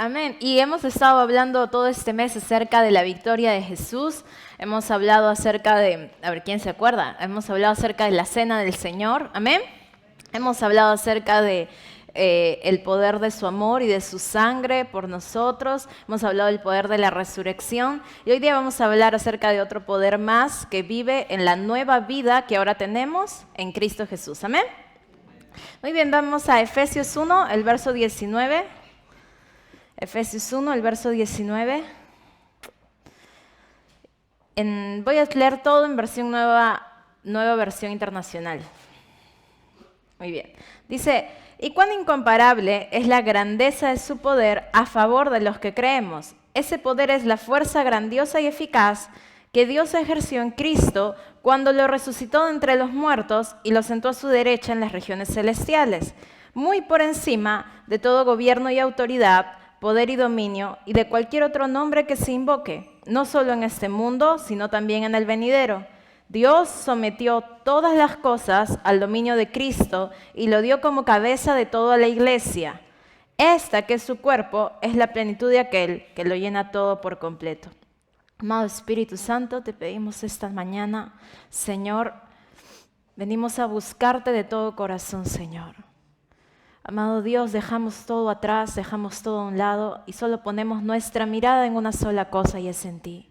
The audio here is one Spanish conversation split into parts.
Amén. Y hemos estado hablando todo este mes acerca de la victoria de Jesús. Hemos hablado acerca de, a ver, ¿quién se acuerda? Hemos hablado acerca de la cena del Señor. Amén. Hemos hablado acerca de el poder de su amor y de su sangre por nosotros. Hemos hablado del poder de la resurrección. Y hoy día vamos a hablar acerca de otro poder más que vive en la nueva vida que ahora tenemos en Cristo Jesús. Amén. Muy bien, vamos a Efesios 1, el verso 19. Efesios 1, el verso 19. Voy a leer todo en versión nueva versión internacional. Muy bien. Dice, y cuán incomparable es la grandeza de su poder a favor de los que creemos. Ese poder es la fuerza grandiosa y eficaz que Dios ejerció en Cristo cuando lo resucitó de entre los muertos y lo sentó a su derecha en las regiones celestiales, muy por encima de todo gobierno y autoridad, poder y dominio, y de cualquier otro nombre que se invoque, no solo en este mundo, sino también en el venidero. Dios sometió todas las cosas al dominio de Cristo y lo dio como cabeza de toda la iglesia. Esta, que es su cuerpo, es la plenitud de aquel que lo llena todo por completo. Amado Espíritu Santo, te pedimos esta mañana, Señor, venimos a buscarte de todo corazón, Señor. Amado Dios, dejamos todo atrás, dejamos todo a un lado y solo ponemos nuestra mirada en una sola cosa y es en ti.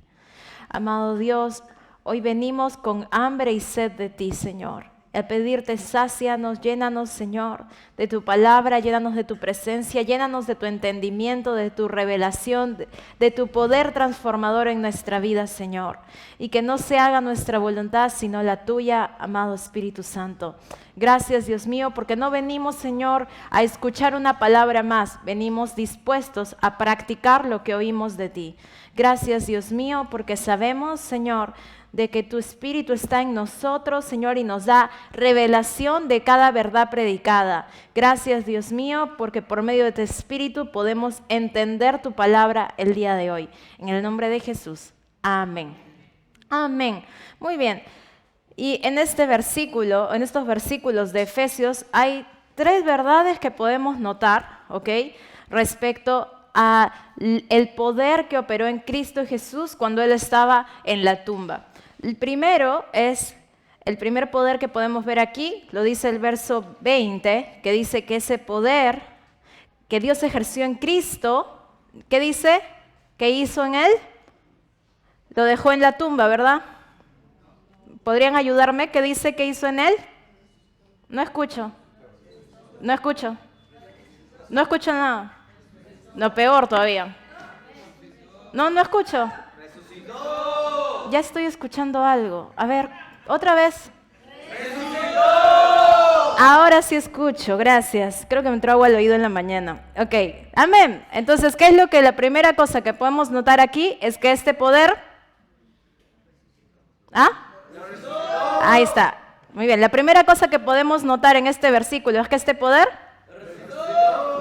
Amado Dios, hoy venimos con hambre y sed de ti, Señor. A pedirte, sácianos, llénanos, Señor, de tu palabra, llénanos de tu presencia, llénanos de tu entendimiento, de tu revelación, de tu poder transformador en nuestra vida, Señor. Y que no se haga nuestra voluntad, sino la tuya, amado Espíritu Santo. Gracias, Dios mío, porque no venimos, Señor, a escuchar una palabra más. Venimos dispuestos a practicar lo que oímos de ti. Gracias, Dios mío, porque sabemos, Señor, de que tu Espíritu está en nosotros, Señor, y nos da revelación de cada verdad predicada. Gracias, Dios mío, porque por medio de tu Espíritu podemos entender tu palabra el día de hoy. En el nombre de Jesús. Amén. Amén. Muy bien. Y en este versículo, en estos versículos de Efesios, hay tres verdades que podemos notar, ¿ok? Respecto a el poder que operó en Cristo Jesús cuando Él estaba en la tumba. El primero es, el primer poder que podemos ver aquí, lo dice el verso 20, que dice que ese poder que Dios ejerció en Cristo, ¿qué dice? ¿Qué hizo en Él? Lo dejó en la tumba, ¿verdad? ¿Podrían ayudarme? ¿Qué dice que hizo en Él? No escucho. No escucho. No escucho nada. No, peor todavía. No escucho. Ya estoy escuchando algo. A ver, otra vez. ¡Resucitó! Ahora sí escucho, gracias. Creo que me entró agua al oído en la mañana. Ok, amén. Entonces, ¿qué es lo que la primera cosa que podemos notar aquí? Es que este poder... ¿Ah? Ahí está. Muy bien, la primera cosa que podemos notar en este versículo es que este poder...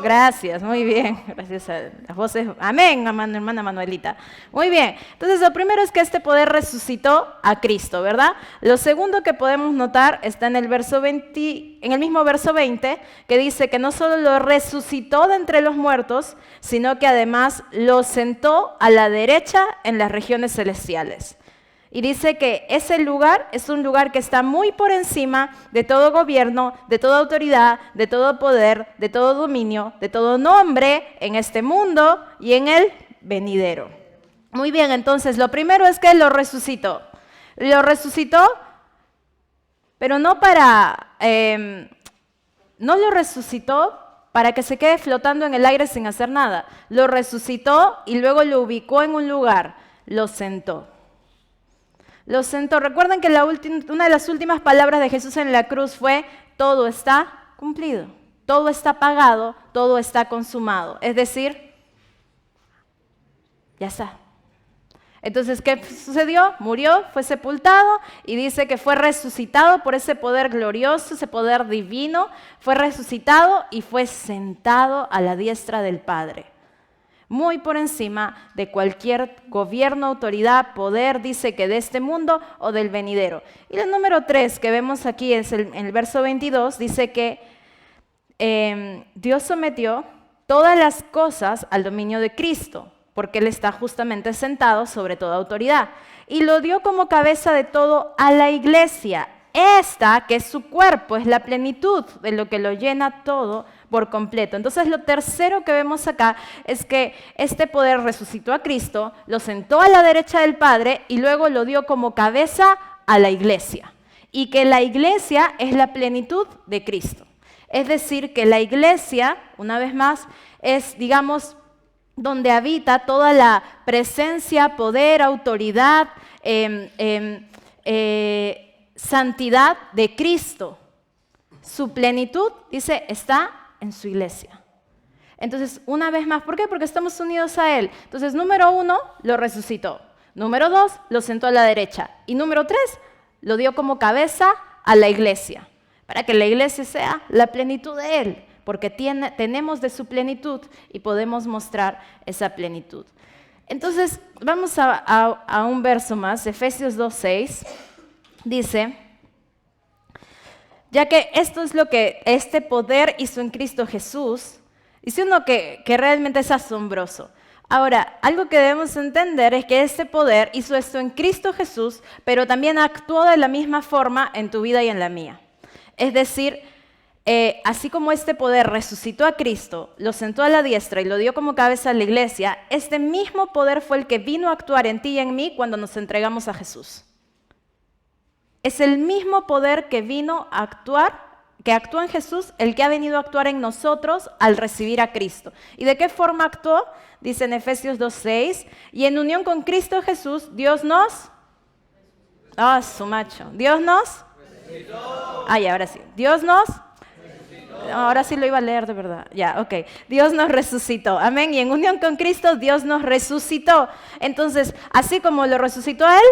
Gracias, muy bien. Gracias a las voces. Amén, hermana Manuelita. Muy bien. Entonces, lo primero es que este poder resucitó a Cristo, ¿verdad? Lo segundo que podemos notar está en el verso 20, en el mismo verso 20, que dice que no solo lo resucitó de entre los muertos, sino que además lo sentó a la derecha en las regiones celestiales. Y dice que ese lugar es un lugar que está muy por encima de todo gobierno, de toda autoridad, de todo poder, de todo dominio, de todo nombre en este mundo y en el venidero. Muy bien, entonces lo primero es que lo resucitó. Lo resucitó, pero no lo resucitó para que se quede flotando en el aire sin hacer nada. Lo resucitó y luego lo ubicó en un lugar, lo sentó. Lo sentó. Recuerden que una de las últimas palabras de Jesús en la cruz fue: todo está cumplido, todo está pagado, todo está consumado. Es decir, ya está. Entonces, ¿qué sucedió? Murió, fue sepultado y dice que fue resucitado por ese poder glorioso, ese poder divino. Fue resucitado y fue sentado a la diestra del Padre. Muy por encima de cualquier gobierno, autoridad, poder, dice que de este mundo o del venidero. Y el número 3 que vemos aquí es en el verso 22, dice que Dios sometió todas las cosas al dominio de Cristo, porque Él está justamente sentado sobre toda autoridad. Y lo dio como cabeza de todo a la iglesia. Esta, que es su cuerpo, es la plenitud de lo que lo llena todo por completo. Entonces, lo tercero que vemos acá es que este poder resucitó a Cristo, lo sentó a la derecha del Padre y luego lo dio como cabeza a la iglesia. Y que la iglesia es la plenitud de Cristo. Es decir, que la iglesia, una vez más, es, digamos, donde habita toda la presencia, poder, autoridad, santidad de Cristo. Su plenitud, dice, está en su iglesia. Entonces, una vez más, ¿por qué? Porque estamos unidos a Él. Entonces, número 1, lo resucitó. Número 2, lo sentó a la derecha. Y número 3, lo dio como cabeza a la iglesia. Para que la iglesia sea la plenitud de Él. Porque tenemos de su plenitud y podemos mostrar esa plenitud. Entonces, vamos a un verso más, Efesios 2:6, dice, ya que esto es lo que este poder hizo en Cristo Jesús, dice uno que realmente es asombroso. Ahora, algo que debemos entender es que este poder hizo esto en Cristo Jesús, pero también actuó de la misma forma en tu vida y en la mía. Es decir, así como este poder resucitó a Cristo, lo sentó a la diestra y lo dio como cabeza a la iglesia, este mismo poder fue el que vino a actuar en ti y en mí cuando nos entregamos a Jesús. Es el mismo poder que vino a actuar, que actuó en Jesús, el que ha venido a actuar en nosotros al recibir a Cristo. ¿Y de qué forma actuó? Dice en Efesios 2:6, y en unión con Cristo Jesús, Dios nos... Dios nos... y ahora sí. Dios nos... Ahora sí lo iba a leer de verdad. Ya, ok. Dios nos resucitó. Amén. Y en unión con Cristo, Dios nos resucitó. Entonces, así como lo resucitó a Él,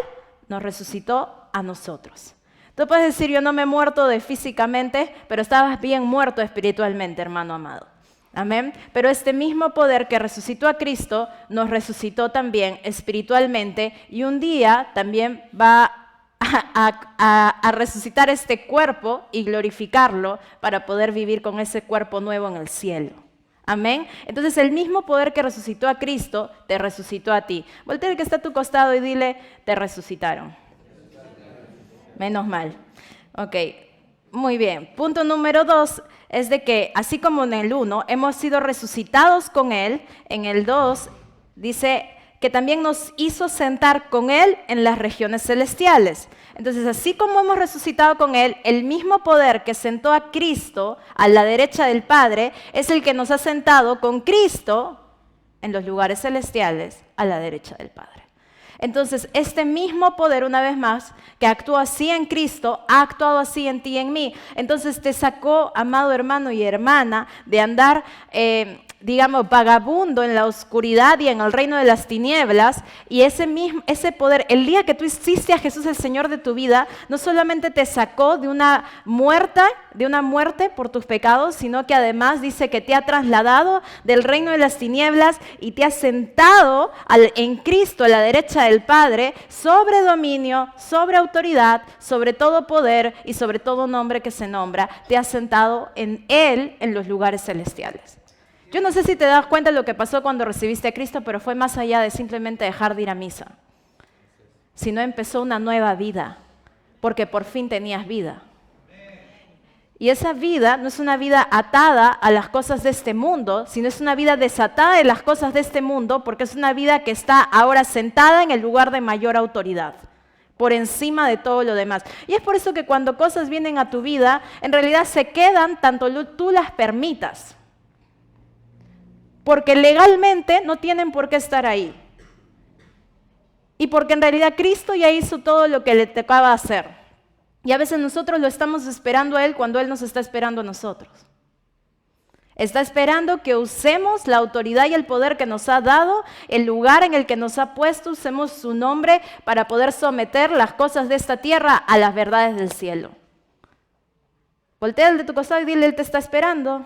nos resucitó a nosotros. Tú puedes decir, yo no me he muerto físicamente, pero estabas bien muerto espiritualmente, hermano amado. Amén. Pero este mismo poder que resucitó a Cristo, nos resucitó también espiritualmente y un día también va a resucitar este cuerpo y glorificarlo para poder vivir con ese cuerpo nuevo en el cielo. Amén. Entonces el mismo poder que resucitó a Cristo, te resucitó a ti. Voltea al que está a tu costado y dile, te resucitaron. Menos mal. Ok, muy bien. Punto número 2 es de que, así como en el 1, hemos sido resucitados con Él, en el 2 dice que también nos hizo sentar con Él en las regiones celestiales. Entonces, así como hemos resucitado con Él, el mismo poder que sentó a Cristo a la derecha del Padre es el que nos ha sentado con Cristo en los lugares celestiales a la derecha del Padre. Entonces, este mismo poder, una vez más, que actuó así en Cristo, ha actuado así en ti y en mí. Entonces, te sacó, amado hermano y hermana, de andar, digamos, vagabundo en la oscuridad y en el reino de las tinieblas. Y ese poder, el día que tú hiciste a Jesús el Señor de tu vida, no solamente te sacó de una muerte por tus pecados, sino que además dice que te ha trasladado del reino de las tinieblas y te ha sentado en Cristo a la derecha del Padre, sobre dominio, sobre autoridad, sobre todo poder y sobre todo nombre que se nombra. Te ha sentado en Él en los lugares celestiales. Yo no sé si te das cuenta de lo que pasó cuando recibiste a Cristo, pero fue más allá de simplemente dejar de ir a misa. Sino empezó una nueva vida, porque por fin tenías vida. Y esa vida no es una vida atada a las cosas de este mundo, sino es una vida desatada de las cosas de este mundo, porque es una vida que está ahora sentada en el lugar de mayor autoridad, por encima de todo lo demás. Y es por eso que cuando cosas vienen a tu vida, en realidad se quedan tanto tú las permitas. Porque legalmente no tienen por qué estar ahí. Y porque en realidad Cristo ya hizo todo lo que le tocaba hacer. Y a veces nosotros lo estamos esperando a Él cuando Él nos está esperando a nosotros. Está esperando que usemos la autoridad y el poder que nos ha dado, el lugar en el que nos ha puesto, usemos su nombre para poder someter las cosas de esta tierra a las verdades del cielo. Voltea al de tu costado y dile, Él te está esperando.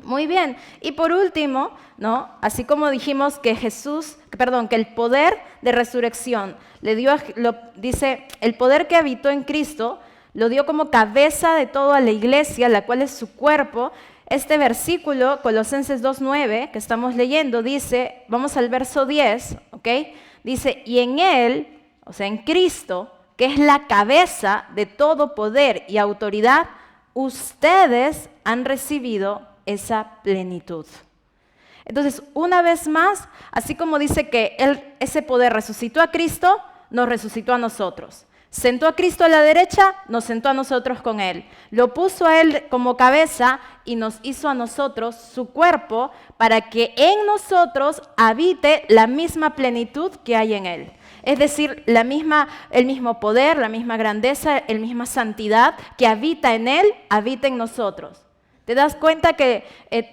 Muy bien. Y por último, ¿no? Así como dijimos que que el poder de resurrección le dio, dice, el poder que habitó en Cristo lo dio como cabeza de toda la iglesia, la cual es su cuerpo. este versículo, Colosenses 2:9, que estamos leyendo, dice, vamos al verso 10, ¿ok? Dice, y en Él, o sea, en Cristo, que es la cabeza de todo poder y autoridad, ustedes han recibido esa plenitud. Entonces, una vez más, así como dice que ese poder resucitó a Cristo, nos resucitó a nosotros. Sentó a Cristo a la derecha, nos sentó a nosotros con Él. Lo puso a Él como cabeza y nos hizo a nosotros su cuerpo para que en nosotros habite la misma plenitud que hay en Él. Es decir, el mismo poder, la misma grandeza, la misma santidad que habita en Él, habita en nosotros. ¿Te das cuenta que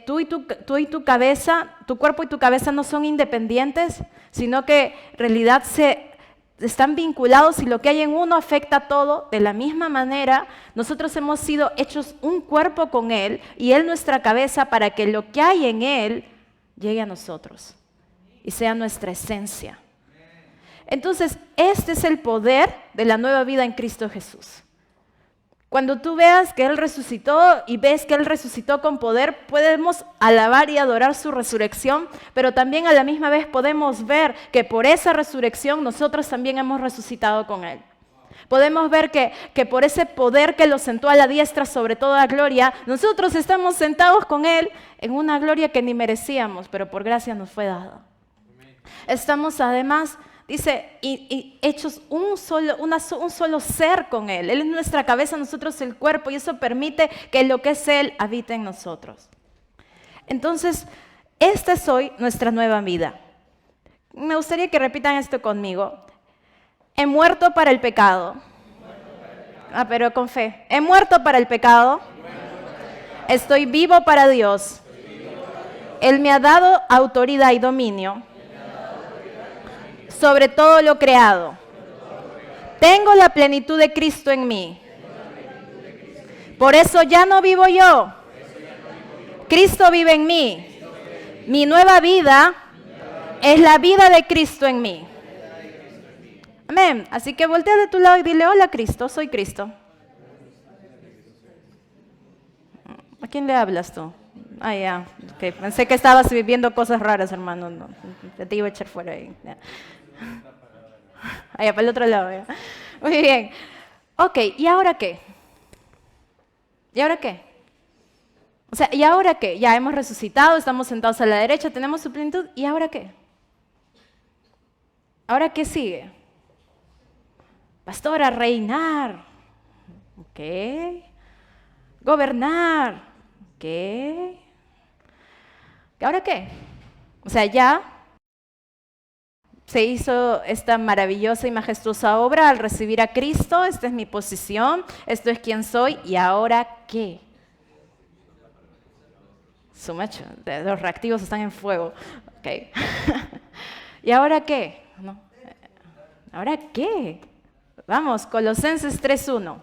tú y tu cabeza, tu cuerpo y tu cabeza no son independientes, sino que en realidad están vinculados y lo que hay en uno afecta a todo? De la misma manera, nosotros hemos sido hechos un cuerpo con Él y Él nuestra cabeza para que lo que hay en Él llegue a nosotros y sea nuestra esencia. Entonces, este es el poder de la nueva vida en Cristo Jesús. Cuando tú veas que Él resucitó y ves que Él resucitó con poder, podemos alabar y adorar su resurrección, pero también a la misma vez podemos ver que por esa resurrección nosotros también hemos resucitado con Él. Podemos ver que por ese poder que lo sentó a la diestra sobre toda gloria, nosotros estamos sentados con Él en una gloria que ni merecíamos, pero por gracia nos fue dada. Estamos además, dice, y hechos un solo ser con Él. Él es nuestra cabeza, nosotros el cuerpo, y eso permite que lo que es Él habite en nosotros. Entonces, esta es hoy nuestra nueva vida. Me gustaría que repitan esto conmigo. He muerto para el pecado. Pero con fe. He muerto para el pecado. Estoy vivo para Dios. Él me ha dado autoridad y dominio sobre todo lo creado. Tengo la plenitud de Cristo en mí. Por eso ya no vivo yo. Cristo vive en mí. Mi nueva vida es la vida de Cristo en mí. Amén. Así que voltea de tu lado y dile, hola Cristo, soy Cristo. ¿A quién le hablas tú? Ya. Okay. Pensé que estabas viviendo cosas raras, hermano. No, te iba a echar fuera ahí. Ya. Allá, para el otro lado. ¿Ya? Muy bien. Ok, ¿y ahora qué? ¿Y ahora qué? O sea, ¿y ahora qué? Ya hemos resucitado, estamos sentados a la derecha, tenemos su plenitud. ¿Y ahora qué? ¿Ahora qué sigue? Pastora, reinar. Ok. Gobernar. Ok. ¿Y ahora qué? O sea, ya se hizo esta maravillosa y majestuosa obra al recibir a Cristo. Esta es mi posición, esto es quién soy. ¿Y ahora qué? Su macho, los reactivos están en fuego. Okay. ¿Y ahora qué? No. ¿Ahora qué? Vamos, Colosenses 3:1.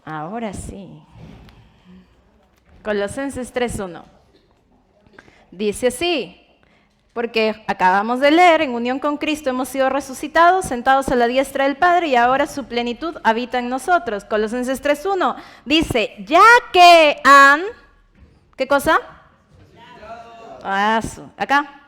Ahora sí. Colosenses 3:1. Dice así. Porque acabamos de leer, en unión con Cristo hemos sido resucitados, sentados a la diestra del Padre, y ahora su plenitud habita en nosotros. Colosenses 3:1 dice, ya que han... ¿Qué cosa? Acá.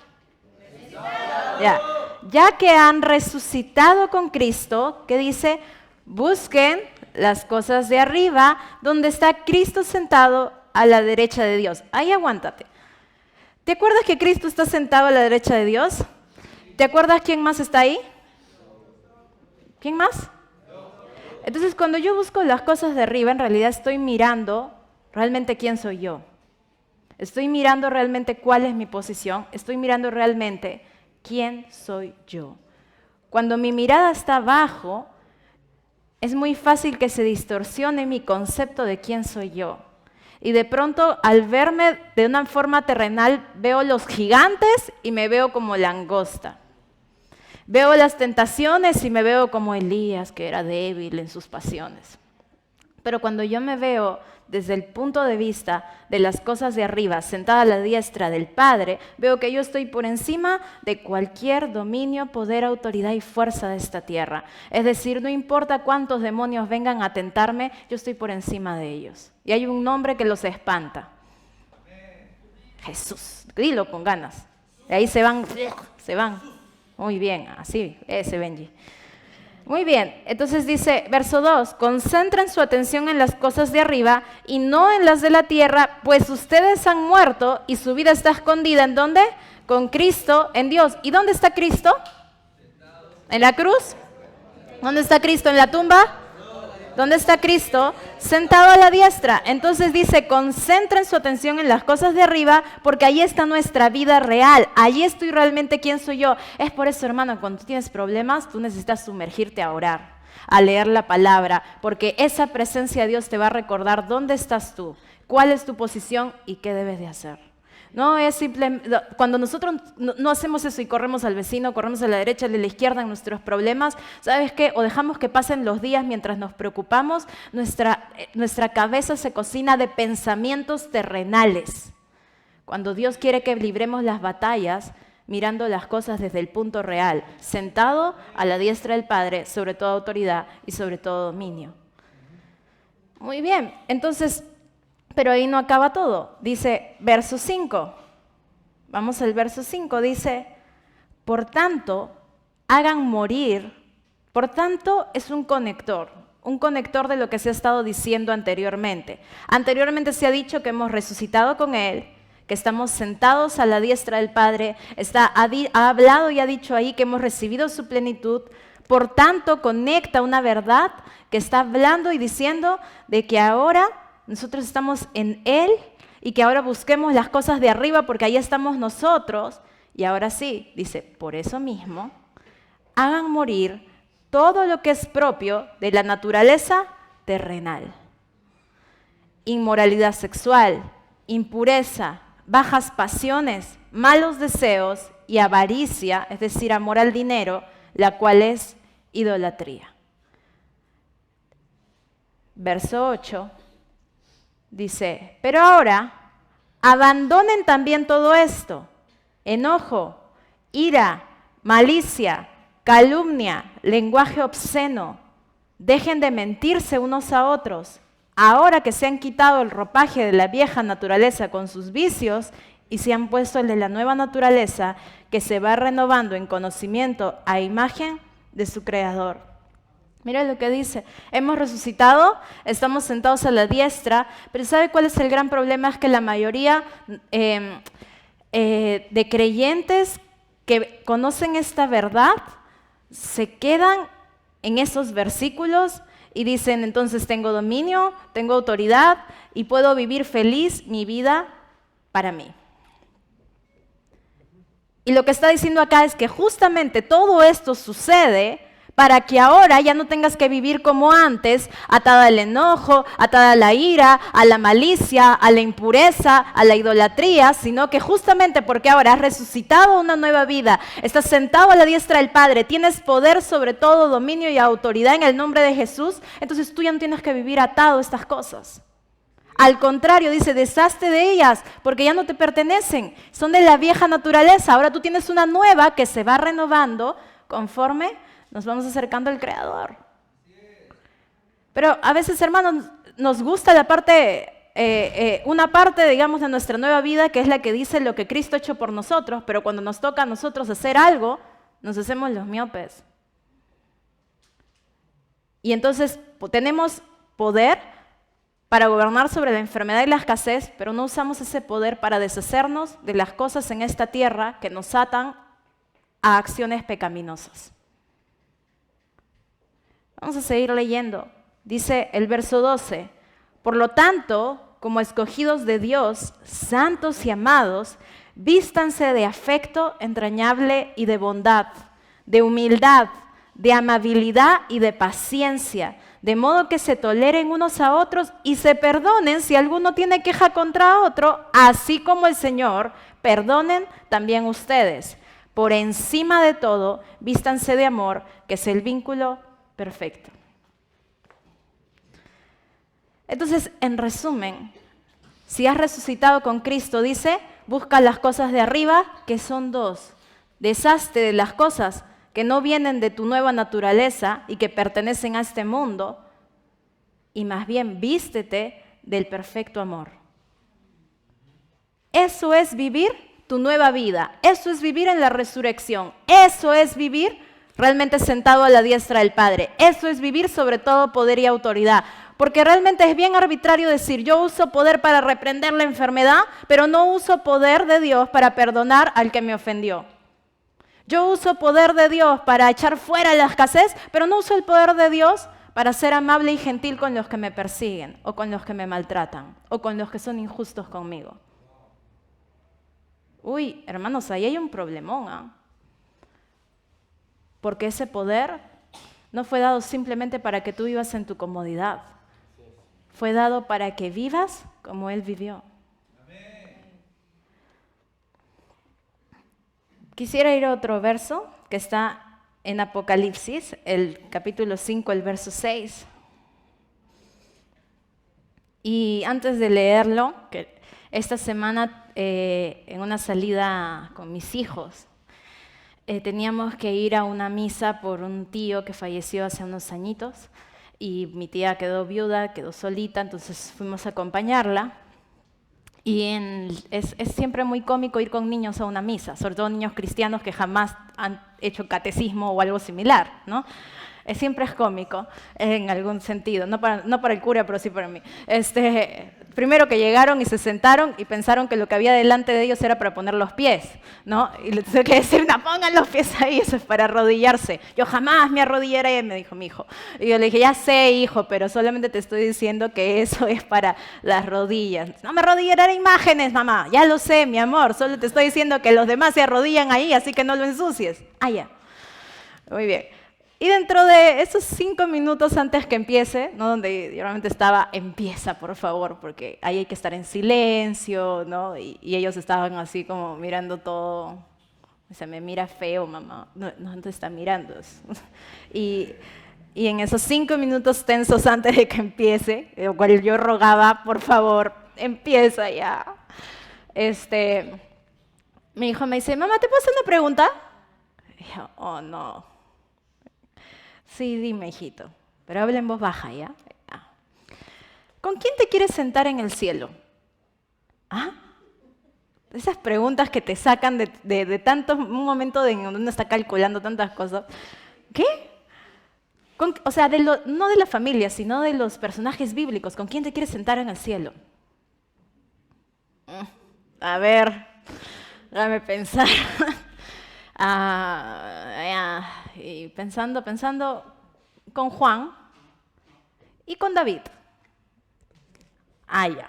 Ya que han resucitado con Cristo, que dice, busquen las cosas de arriba, donde está Cristo sentado a la derecha de Dios. Ahí aguántate. ¿Te acuerdas que Cristo está sentado a la derecha de Dios? ¿Te acuerdas quién más está ahí? ¿Quién más? Entonces, cuando yo busco las cosas de arriba, en realidad estoy mirando realmente quién soy yo. Estoy mirando realmente cuál es mi posición. Estoy mirando realmente quién soy yo. Cuando mi mirada está abajo, es muy fácil que se distorsione mi concepto de quién soy yo. Y de pronto, al verme de una forma terrenal, veo los gigantes y me veo como langosta. Veo las tentaciones y me veo como Elías, que era débil en sus pasiones. Pero cuando yo me veo desde el punto de vista de las cosas de arriba, sentada a la diestra del Padre, veo que yo estoy por encima de cualquier dominio, poder, autoridad y fuerza de esta tierra. Es decir, no importa cuántos demonios vengan a tentarme, yo estoy por encima de ellos. Y hay un nombre que los espanta. Jesús. Dilo con ganas. De ahí se van. Muy bien, así, ese Benji. Muy bien, entonces dice, verso 2, concentren su atención en las cosas de arriba y no en las de la tierra, pues ustedes han muerto y su vida está escondida. ¿En dónde? Con Cristo, en Dios. ¿Y dónde está Cristo? ¿En la cruz? ¿Dónde está Cristo? ¿En la tumba? ¿Dónde está Cristo? Sentado a la diestra. Entonces dice, concentren su atención en las cosas de arriba, porque ahí está nuestra vida real. Allí estoy realmente quién soy yo. Es por eso, hermano, cuando tú tienes problemas, tú necesitas sumergirte a orar, a leer la palabra, porque esa presencia de Dios te va a recordar dónde estás tú, cuál es tu posición y qué debes de hacer. No es simplemente, cuando nosotros no hacemos eso y corremos al vecino, corremos a la derecha, a la izquierda en nuestros problemas, ¿sabes qué? O dejamos que pasen los días mientras nos preocupamos, nuestra cabeza se cocina de pensamientos terrenales. Cuando Dios quiere que libremos las batallas, mirando las cosas desde el punto real, sentado a la diestra del Padre, sobre toda autoridad y sobre todo dominio. Muy bien, entonces, pero ahí no acaba todo. Dice, verso 5. Vamos al verso 5. Dice, por tanto, hagan morir. Por tanto, es un conector de lo que se ha estado diciendo anteriormente. Anteriormente se ha dicho que hemos resucitado con Él, que estamos sentados a la diestra del Padre. Ha hablado y ha dicho ahí que hemos recibido su plenitud. Por tanto, conecta una verdad que está hablando y diciendo de que ahora nosotros estamos en Él y que ahora busquemos las cosas de arriba porque ahí estamos nosotros. Y ahora sí, dice, por eso mismo, hagan morir todo lo que es propio de la naturaleza terrenal. Inmoralidad sexual, impureza, bajas pasiones, malos deseos y avaricia, es decir, amor al dinero, la cual es idolatría. Verso 8. Dice, pero ahora abandonen también todo esto: enojo, ira, malicia, calumnia, lenguaje obsceno. Dejen de mentirse unos a otros, ahora que se han quitado el ropaje de la vieja naturaleza con sus vicios y se han puesto el de la nueva naturaleza que se va renovando en conocimiento a imagen de su Creador. Mira lo que dice, hemos resucitado, estamos sentados a la diestra, pero ¿sabe cuál es el gran problema? Es que la mayoría de creyentes que conocen esta verdad se quedan en esos versículos y dicen, entonces tengo dominio, tengo autoridad y puedo vivir feliz mi vida para mí. Y lo que está diciendo acá es que justamente todo esto sucede para que ahora ya no tengas que vivir como antes, atada al enojo, atada a la ira, a la malicia, a la impureza, a la idolatría, sino que justamente porque ahora has resucitado una nueva vida, estás sentado a la diestra del Padre, tienes poder sobre todo, dominio y autoridad en el nombre de Jesús, entonces tú ya no tienes que vivir atado a estas cosas. Al contrario, dice, deshazte de ellas, porque ya no te pertenecen, son de la vieja naturaleza, ahora tú tienes una nueva que se va renovando conforme nos vamos acercando al Creador. Pero a veces, hermanos, nos gusta la parte, una parte, digamos, de nuestra nueva vida, que es la que dice lo que Cristo ha hecho por nosotros, pero cuando nos toca a nosotros hacer algo, nos hacemos los miopes. Y entonces tenemos poder para gobernar sobre la enfermedad y la escasez, pero no usamos ese poder para deshacernos de las cosas en esta tierra que nos atan a acciones pecaminosas. Vamos a seguir leyendo. Dice el verso 12, por lo tanto, como escogidos de Dios, santos y amados, vístanse de afecto entrañable y de bondad, de humildad, de amabilidad y de paciencia, de modo que se toleren unos a otros y se perdonen si alguno tiene queja contra otro, así como el Señor, perdonen también ustedes. Por encima de todo, vístanse de amor, que es el vínculo perfecto. Entonces, en resumen, si has resucitado con Cristo, dice, busca las cosas de arriba, que son dos. Deshazte de las cosas que no vienen de tu nueva naturaleza y que pertenecen a este mundo, y más bien vístete del perfecto amor. Eso es vivir tu nueva vida, eso es vivir en la resurrección, eso es vivir realmente sentado a la diestra del Padre, eso es vivir sobre todo poder y autoridad. Porque realmente es bien arbitrario decir, yo uso poder para reprender la enfermedad, pero no uso poder de Dios para perdonar al que me ofendió. Yo uso poder de Dios para echar fuera la escasez, pero no uso el poder de Dios para ser amable y gentil con los que me persiguen, o con los que me maltratan, o con los que son injustos conmigo. Uy, hermanos, ahí hay un problemón, ¿ah? Porque ese poder no fue dado simplemente para que tú vivas en tu comodidad. Fue dado para que vivas como Él vivió. Quisiera ir a otro verso que está en Apocalipsis, el capítulo 5, el verso 6. Y antes de leerlo, que esta semana en una salida con mis hijos, teníamos que ir a una misa por un tío que falleció hace unos añitos y mi tía quedó viuda, quedó solita, entonces fuimos a acompañarla. Y es siempre muy cómico ir con niños a una misa, sobre todo niños cristianos que jamás han hecho catecismo o algo similar, ¿no? Siempre es cómico, en algún sentido, no para el cura, pero sí para mí. Primero que llegaron y se sentaron y pensaron que lo que había delante de ellos era para poner los pies, ¿no? Y les tuve que decir, no, pongan los pies ahí, eso es para arrodillarse. Yo jamás me arrodillaré, me dijo mi hijo. Y yo le dije, ya sé, hijo, pero solamente te estoy diciendo que eso es para las rodillas. No me arrodillaré a imágenes, mamá, ya lo sé, mi amor, solo te estoy diciendo que los demás se arrodillan ahí, así que no lo ensucies. Ah, ya. Muy bien. Y dentro de esos 5 minutos antes que empiece, ¿no? Donde realmente estaba, empieza por favor, porque ahí hay que estar en silencio, ¿no? Y ellos estaban así como mirando todo. O sea, me mira feo, mamá. No te está mirando. Y en esos 5 minutos tensos antes de que empiece, lo cual yo rogaba, por favor, empieza ya. Mi hijo me dice, mamá, ¿te puedo hacer una pregunta? Y yo, oh no. Sí, dime, hijito, pero habla en voz baja, ¿ya? ¿Con quién te quieres sentar en el cielo? ¿Ah? Esas preguntas que te sacan de tantos, un momento en donde uno está calculando tantas cosas. ¿Qué? O sea, no de la familia, sino de los personajes bíblicos. ¿Con quién te quieres sentar en el cielo? A ver, déjame pensar. Y pensando, con Juan y con David. Ah, ya.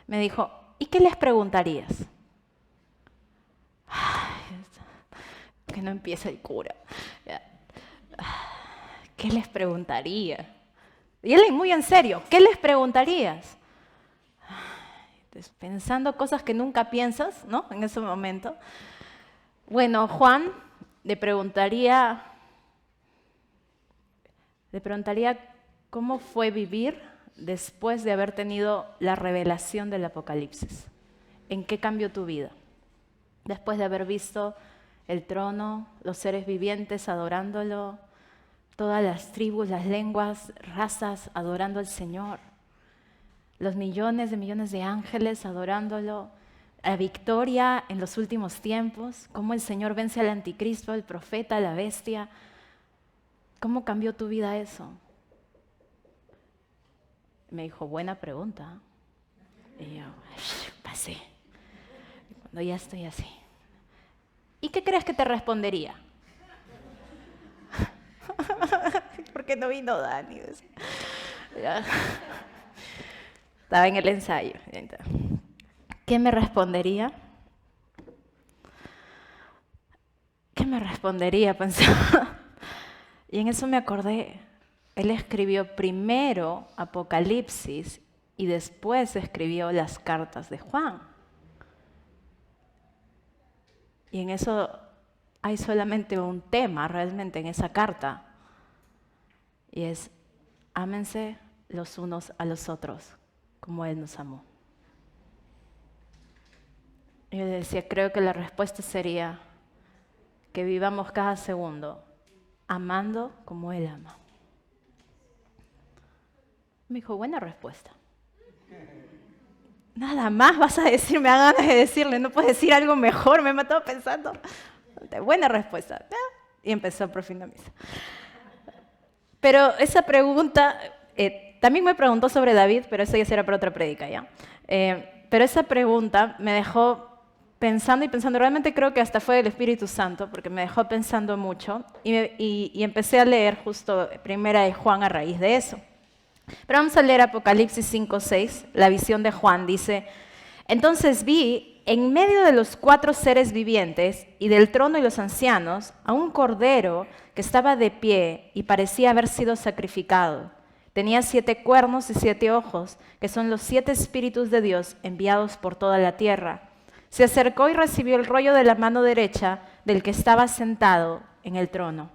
Me dijo, ¿y qué les preguntarías? Ay, que no empiece el cura. ¿Qué les preguntaría? Y él muy en serio, ¿qué les preguntarías? Pensando cosas que nunca piensas, ¿no? En ese momento. Bueno, Juan le preguntaría cómo fue vivir después de haber tenido la revelación del Apocalipsis. ¿En qué cambió tu vida? Después de haber visto el trono, los seres vivientes adorándolo, todas las tribus, las lenguas, razas adorando al Señor, los millones de ángeles adorándolo, la victoria en los últimos tiempos, cómo el Señor vence al anticristo, al profeta, a la bestia. ¿Cómo cambió tu vida eso? Me dijo, buena pregunta. Y yo, pasé. Cuando ya estoy así. ¿Y qué crees que te respondería? Porque no vino Dani. Estaba en el ensayo. ¿Qué me respondería? ¿Qué me respondería? Pensaba. Y en eso me acordé. Él escribió primero Apocalipsis y después escribió las cartas de Juan. Y en eso hay solamente un tema realmente en esa carta. Y es, ámense los unos a los otros como Él nos amó. Yo decía, creo que la respuesta sería que vivamos cada segundo amando como Él ama. Me dijo, buena respuesta. Nada más vas a decir, me da ganas de decirle, no puedes decir algo mejor, me he matado pensando. Buena respuesta. Y empezó Profunda Misa. Pero esa pregunta, también me preguntó sobre David, pero eso ya será para otra prédica, ¿ya? Pero esa pregunta me dejó pensando y pensando, realmente creo que hasta fue el Espíritu Santo, porque me dejó pensando mucho, y empecé a leer justo Primera de Juan a raíz de eso. Pero vamos a leer Apocalipsis 5:6, la visión de Juan, dice, entonces vi en medio de los 4 seres vivientes y del trono y los ancianos a un cordero que estaba de pie y parecía haber sido sacrificado. Tenía 7 cuernos y 7 ojos, que son los 7 espíritus de Dios enviados por toda la tierra. Se acercó y recibió el rollo de la mano derecha del que estaba sentado en el trono.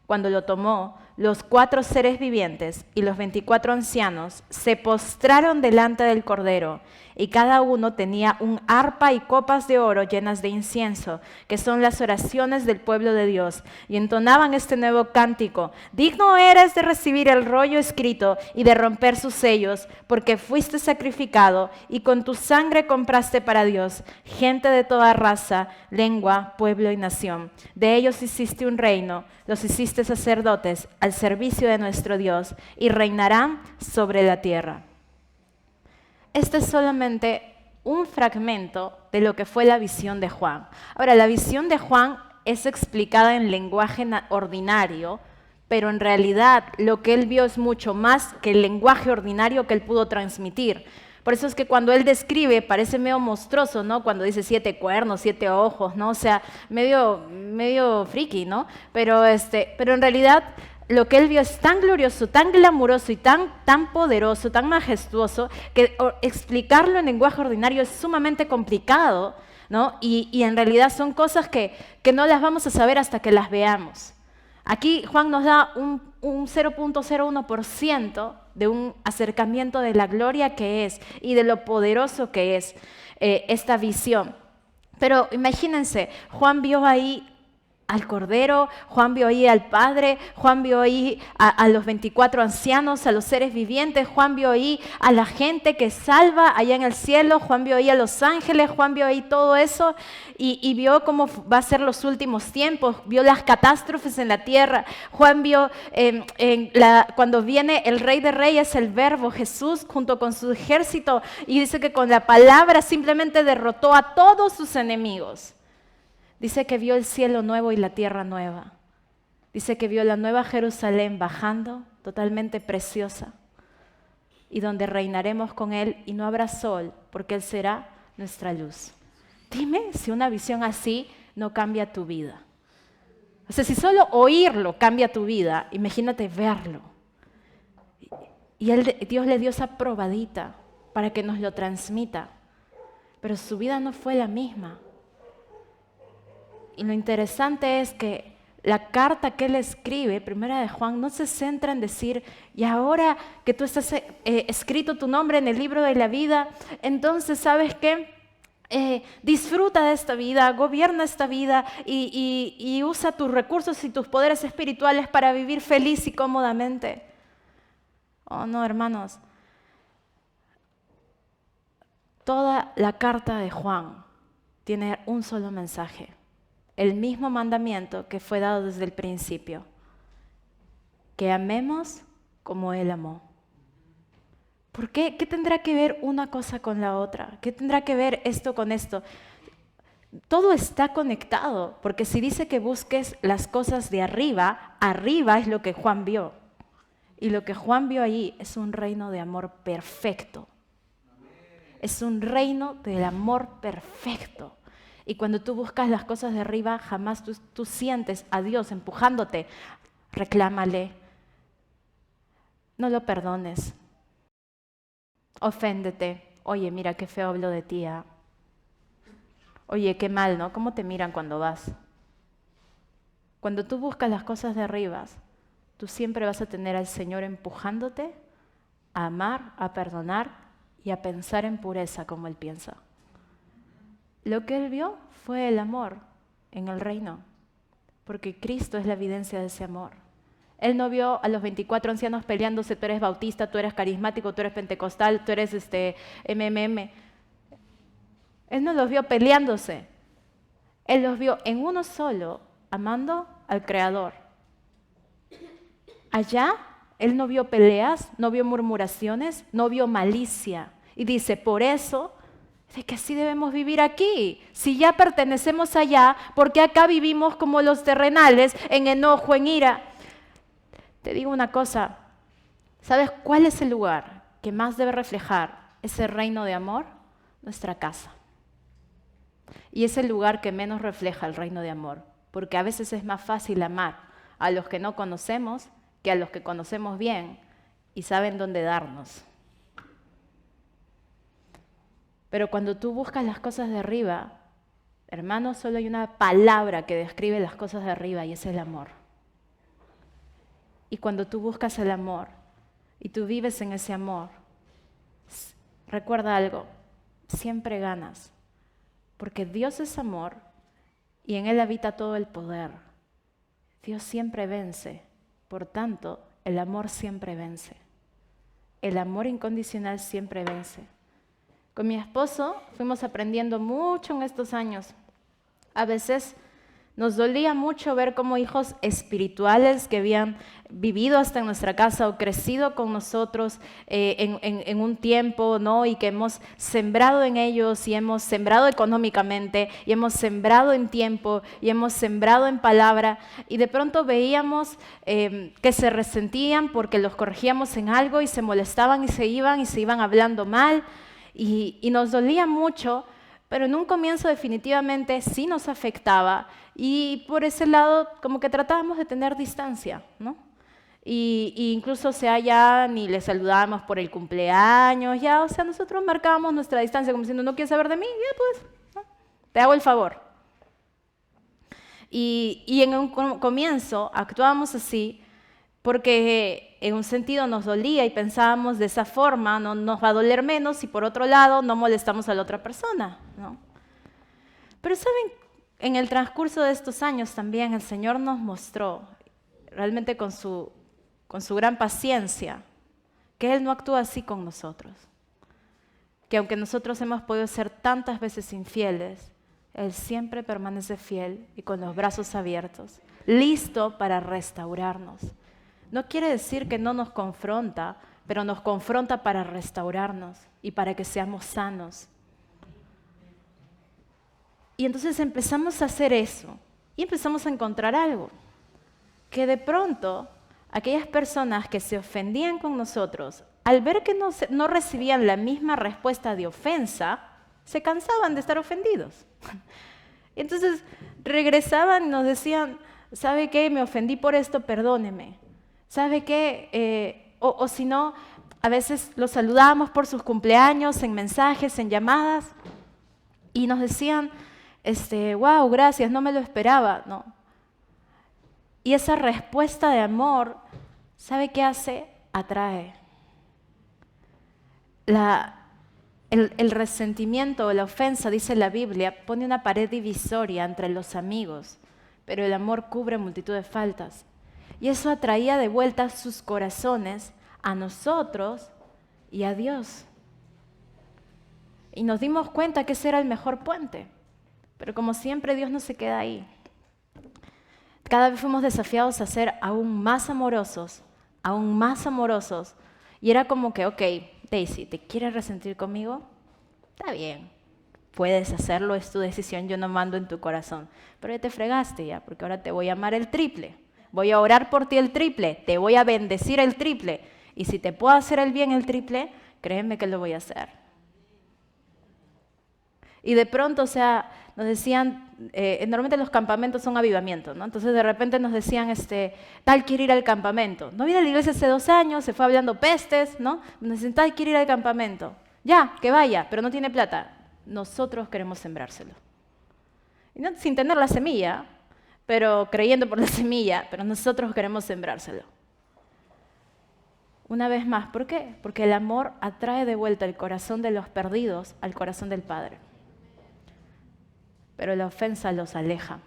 Cuando lo tomó, los 4 seres vivientes y los 24 ancianos se postraron delante del Cordero, y cada uno tenía un arpa y copas de oro llenas de incienso, que son las oraciones del pueblo de Dios, y entonaban este nuevo cántico: digno eres de recibir el rollo escrito y de romper sus sellos, porque fuiste sacrificado y con tu sangre compraste para Dios gente de toda raza, lengua, pueblo y nación. De ellos hiciste un reino, los hiciste sacerdotes al servicio de nuestro Dios, y reinarán sobre la tierra. Este es solamente un fragmento de lo que fue la visión de Juan. Ahora, la visión de Juan es explicada en lenguaje ordinario, pero en realidad lo que él vio es mucho más que el lenguaje ordinario que él pudo transmitir. Por eso es que cuando él describe parece medio monstruoso, ¿no? Cuando dice 7 cuernos, 7 ojos, ¿no? O sea, medio friki, ¿no? Pero en realidad lo que él vio es tan glorioso, tan glamuroso y tan poderoso, tan majestuoso, que explicarlo en lenguaje ordinario es sumamente complicado, ¿no? Y en realidad son cosas que no las vamos a saber hasta que las veamos. Aquí Juan nos da un 0.01% de un acercamiento de la gloria que es y de lo poderoso que es esta visión. Pero imagínense, Juan vio ahí al Cordero, Juan vio ahí al Padre, Juan vio ahí a los 24 ancianos, a los seres vivientes, Juan vio ahí a la gente que salva allá en el cielo, Juan vio ahí a los ángeles, Juan vio ahí todo eso y vio cómo va a ser los últimos tiempos, vio las catástrofes en la tierra. Juan vio cuando viene el Rey de Reyes, el Verbo, Jesús, junto con su ejército, y dice que con la palabra simplemente derrotó a todos sus enemigos. Dice que vio el cielo nuevo y la tierra nueva. Dice que vio la nueva Jerusalén bajando, totalmente preciosa, y donde reinaremos con Él y no habrá sol, porque Él será nuestra luz. Dime si una visión así no cambia tu vida. O sea, si solo oírlo cambia tu vida, imagínate verlo. Y Dios le dio esa probadita para que nos lo transmita, pero su vida no fue la misma. Y lo interesante es que la carta que él escribe, Primera de Juan, no se centra en decir, y ahora que tú estás escrito tu nombre en el libro de la vida, entonces, ¿sabes qué? Disfruta de esta vida, gobierna esta vida y usa tus recursos y tus poderes espirituales para vivir feliz y cómodamente. Oh, no, hermanos. Toda la carta de Juan tiene un solo mensaje. El mismo mandamiento que fue dado desde el principio, que amemos como Él amó. ¿Por qué? ¿Qué tendrá que ver una cosa con la otra? ¿Qué tendrá que ver esto con esto? Todo está conectado, porque si dice que busques las cosas de arriba, arriba es lo que Juan vio. Y lo que Juan vio allí es un reino de amor perfecto. Es un reino del amor perfecto. Y cuando tú buscas las cosas de arriba, jamás tú sientes a Dios empujándote. Reclámale. No lo perdones. Oféndete. Oye, mira qué feo hablo de ti. Oye, qué mal, ¿no? ¿Cómo te miran cuando vas? Cuando tú buscas las cosas de arriba, tú siempre vas a tener al Señor empujándote a amar, a perdonar y a pensar en pureza como Él piensa. Lo que Él vio fue el amor en el reino, porque Cristo es la evidencia de ese amor. Él no vio a los 24 ancianos peleándose, tú eres bautista, tú eres carismático, tú eres pentecostal, tú eres MMM. Él no los vio peleándose. Él los vio en uno solo, amando al Creador. Allá, Él no vio peleas, no vio murmuraciones, no vio malicia. Y dice, por eso, es que así debemos vivir aquí. Si ya pertenecemos allá, ¿por qué acá vivimos como los terrenales, en enojo, en ira? Te digo una cosa, ¿sabes cuál es el lugar que más debe reflejar ese reino de amor? Nuestra casa. Y es el lugar que menos refleja el reino de amor, porque a veces es más fácil amar a los que no conocemos que a los que conocemos bien y saben dónde darnos. Pero cuando tú buscas las cosas de arriba, hermano, solo hay una palabra que describe las cosas de arriba y es el amor. Y cuando tú buscas el amor y tú vives en ese amor, recuerda algo, siempre ganas. Porque Dios es amor y en Él habita todo el poder. Dios siempre vence, por tanto, el amor siempre vence. El amor incondicional siempre vence. Con mi esposo fuimos aprendiendo mucho en estos años. A veces nos dolía mucho ver cómo hijos espirituales que habían vivido hasta en nuestra casa o crecido con nosotros en un tiempo, ¿no? Y que hemos sembrado en ellos y hemos sembrado económicamente y hemos sembrado en tiempo y hemos sembrado en palabra y de pronto veíamos que se resentían porque los corregíamos en algo y se molestaban y se iban hablando mal y nos dolía mucho. Pero en un comienzo definitivamente sí nos afectaba y por ese lado como que tratábamos de tener distancia, ¿no? Y incluso, o sea, ya ni le saludábamos por el cumpleaños, ya, o sea, nosotros marcábamos nuestra distancia como diciendo, ¿no quieres saber de mí? Ya pues, ¿no? Te hago el favor. Y en un comienzo actuábamos así porque en un sentido nos dolía y pensábamos de esa forma, no nos va a doler menos y por otro lado no molestamos a la otra persona, ¿no? Pero saben, en el transcurso de estos años también el Señor nos mostró, realmente con su gran paciencia, que Él no actúa así con nosotros. Que aunque nosotros hemos podido ser tantas veces infieles, Él siempre permanece fiel y con los brazos abiertos, listo para restaurarnos. No quiere decir que no nos confronta, pero nos confronta para restaurarnos y para que seamos sanos. Y entonces empezamos a hacer eso y empezamos a encontrar algo. Que de pronto, aquellas personas que se ofendían con nosotros, al ver que no recibían la misma respuesta de ofensa, se cansaban de estar ofendidos. Entonces regresaban y nos decían, ¿sabe qué? Me ofendí por esto, perdóneme. ¿Sabe qué? O si no, a veces los saludábamos por sus cumpleaños, en mensajes, en llamadas, y nos decían, wow, gracias, no me lo esperaba, ¿no? Y esa respuesta de amor, ¿sabe qué hace? Atrae. El resentimiento o la ofensa, dice la Biblia, pone una pared divisoria entre los amigos, pero el amor cubre multitud de faltas. Y eso atraía de vuelta sus corazones a nosotros y a Dios. Y nos dimos cuenta que ese era el mejor puente. Pero como siempre, Dios no se queda ahí. Cada vez fuimos desafiados a ser aún más amorosos, aún más amorosos. Y era como que, ok, Daisy, ¿te quieres resentir conmigo? Está bien, puedes hacerlo, es tu decisión, yo no mando en tu corazón. Pero ya te fregaste ya, porque ahora te voy a amar el triple. Voy a orar por ti el triple, te voy a bendecir el triple. Y si te puedo hacer el bien el triple, créeme que lo voy a hacer. Y de pronto, o sea, nos decían, normalmente los campamentos son avivamientos, ¿no? Entonces de repente nos decían, tal quiere ir al campamento. No viene a la iglesia hace 2 años, se fue hablando pestes, ¿no? Nos decían, tal quiere ir al campamento. Ya, que vaya, pero no tiene plata. Nosotros queremos sembrárselo. Y no, sin tener la semilla, pero creyendo por la semilla, pero nosotros queremos sembrárselo. Una vez más, ¿por qué? Porque el amor atrae de vuelta el corazón de los perdidos al corazón del Padre. Pero la ofensa los aleja.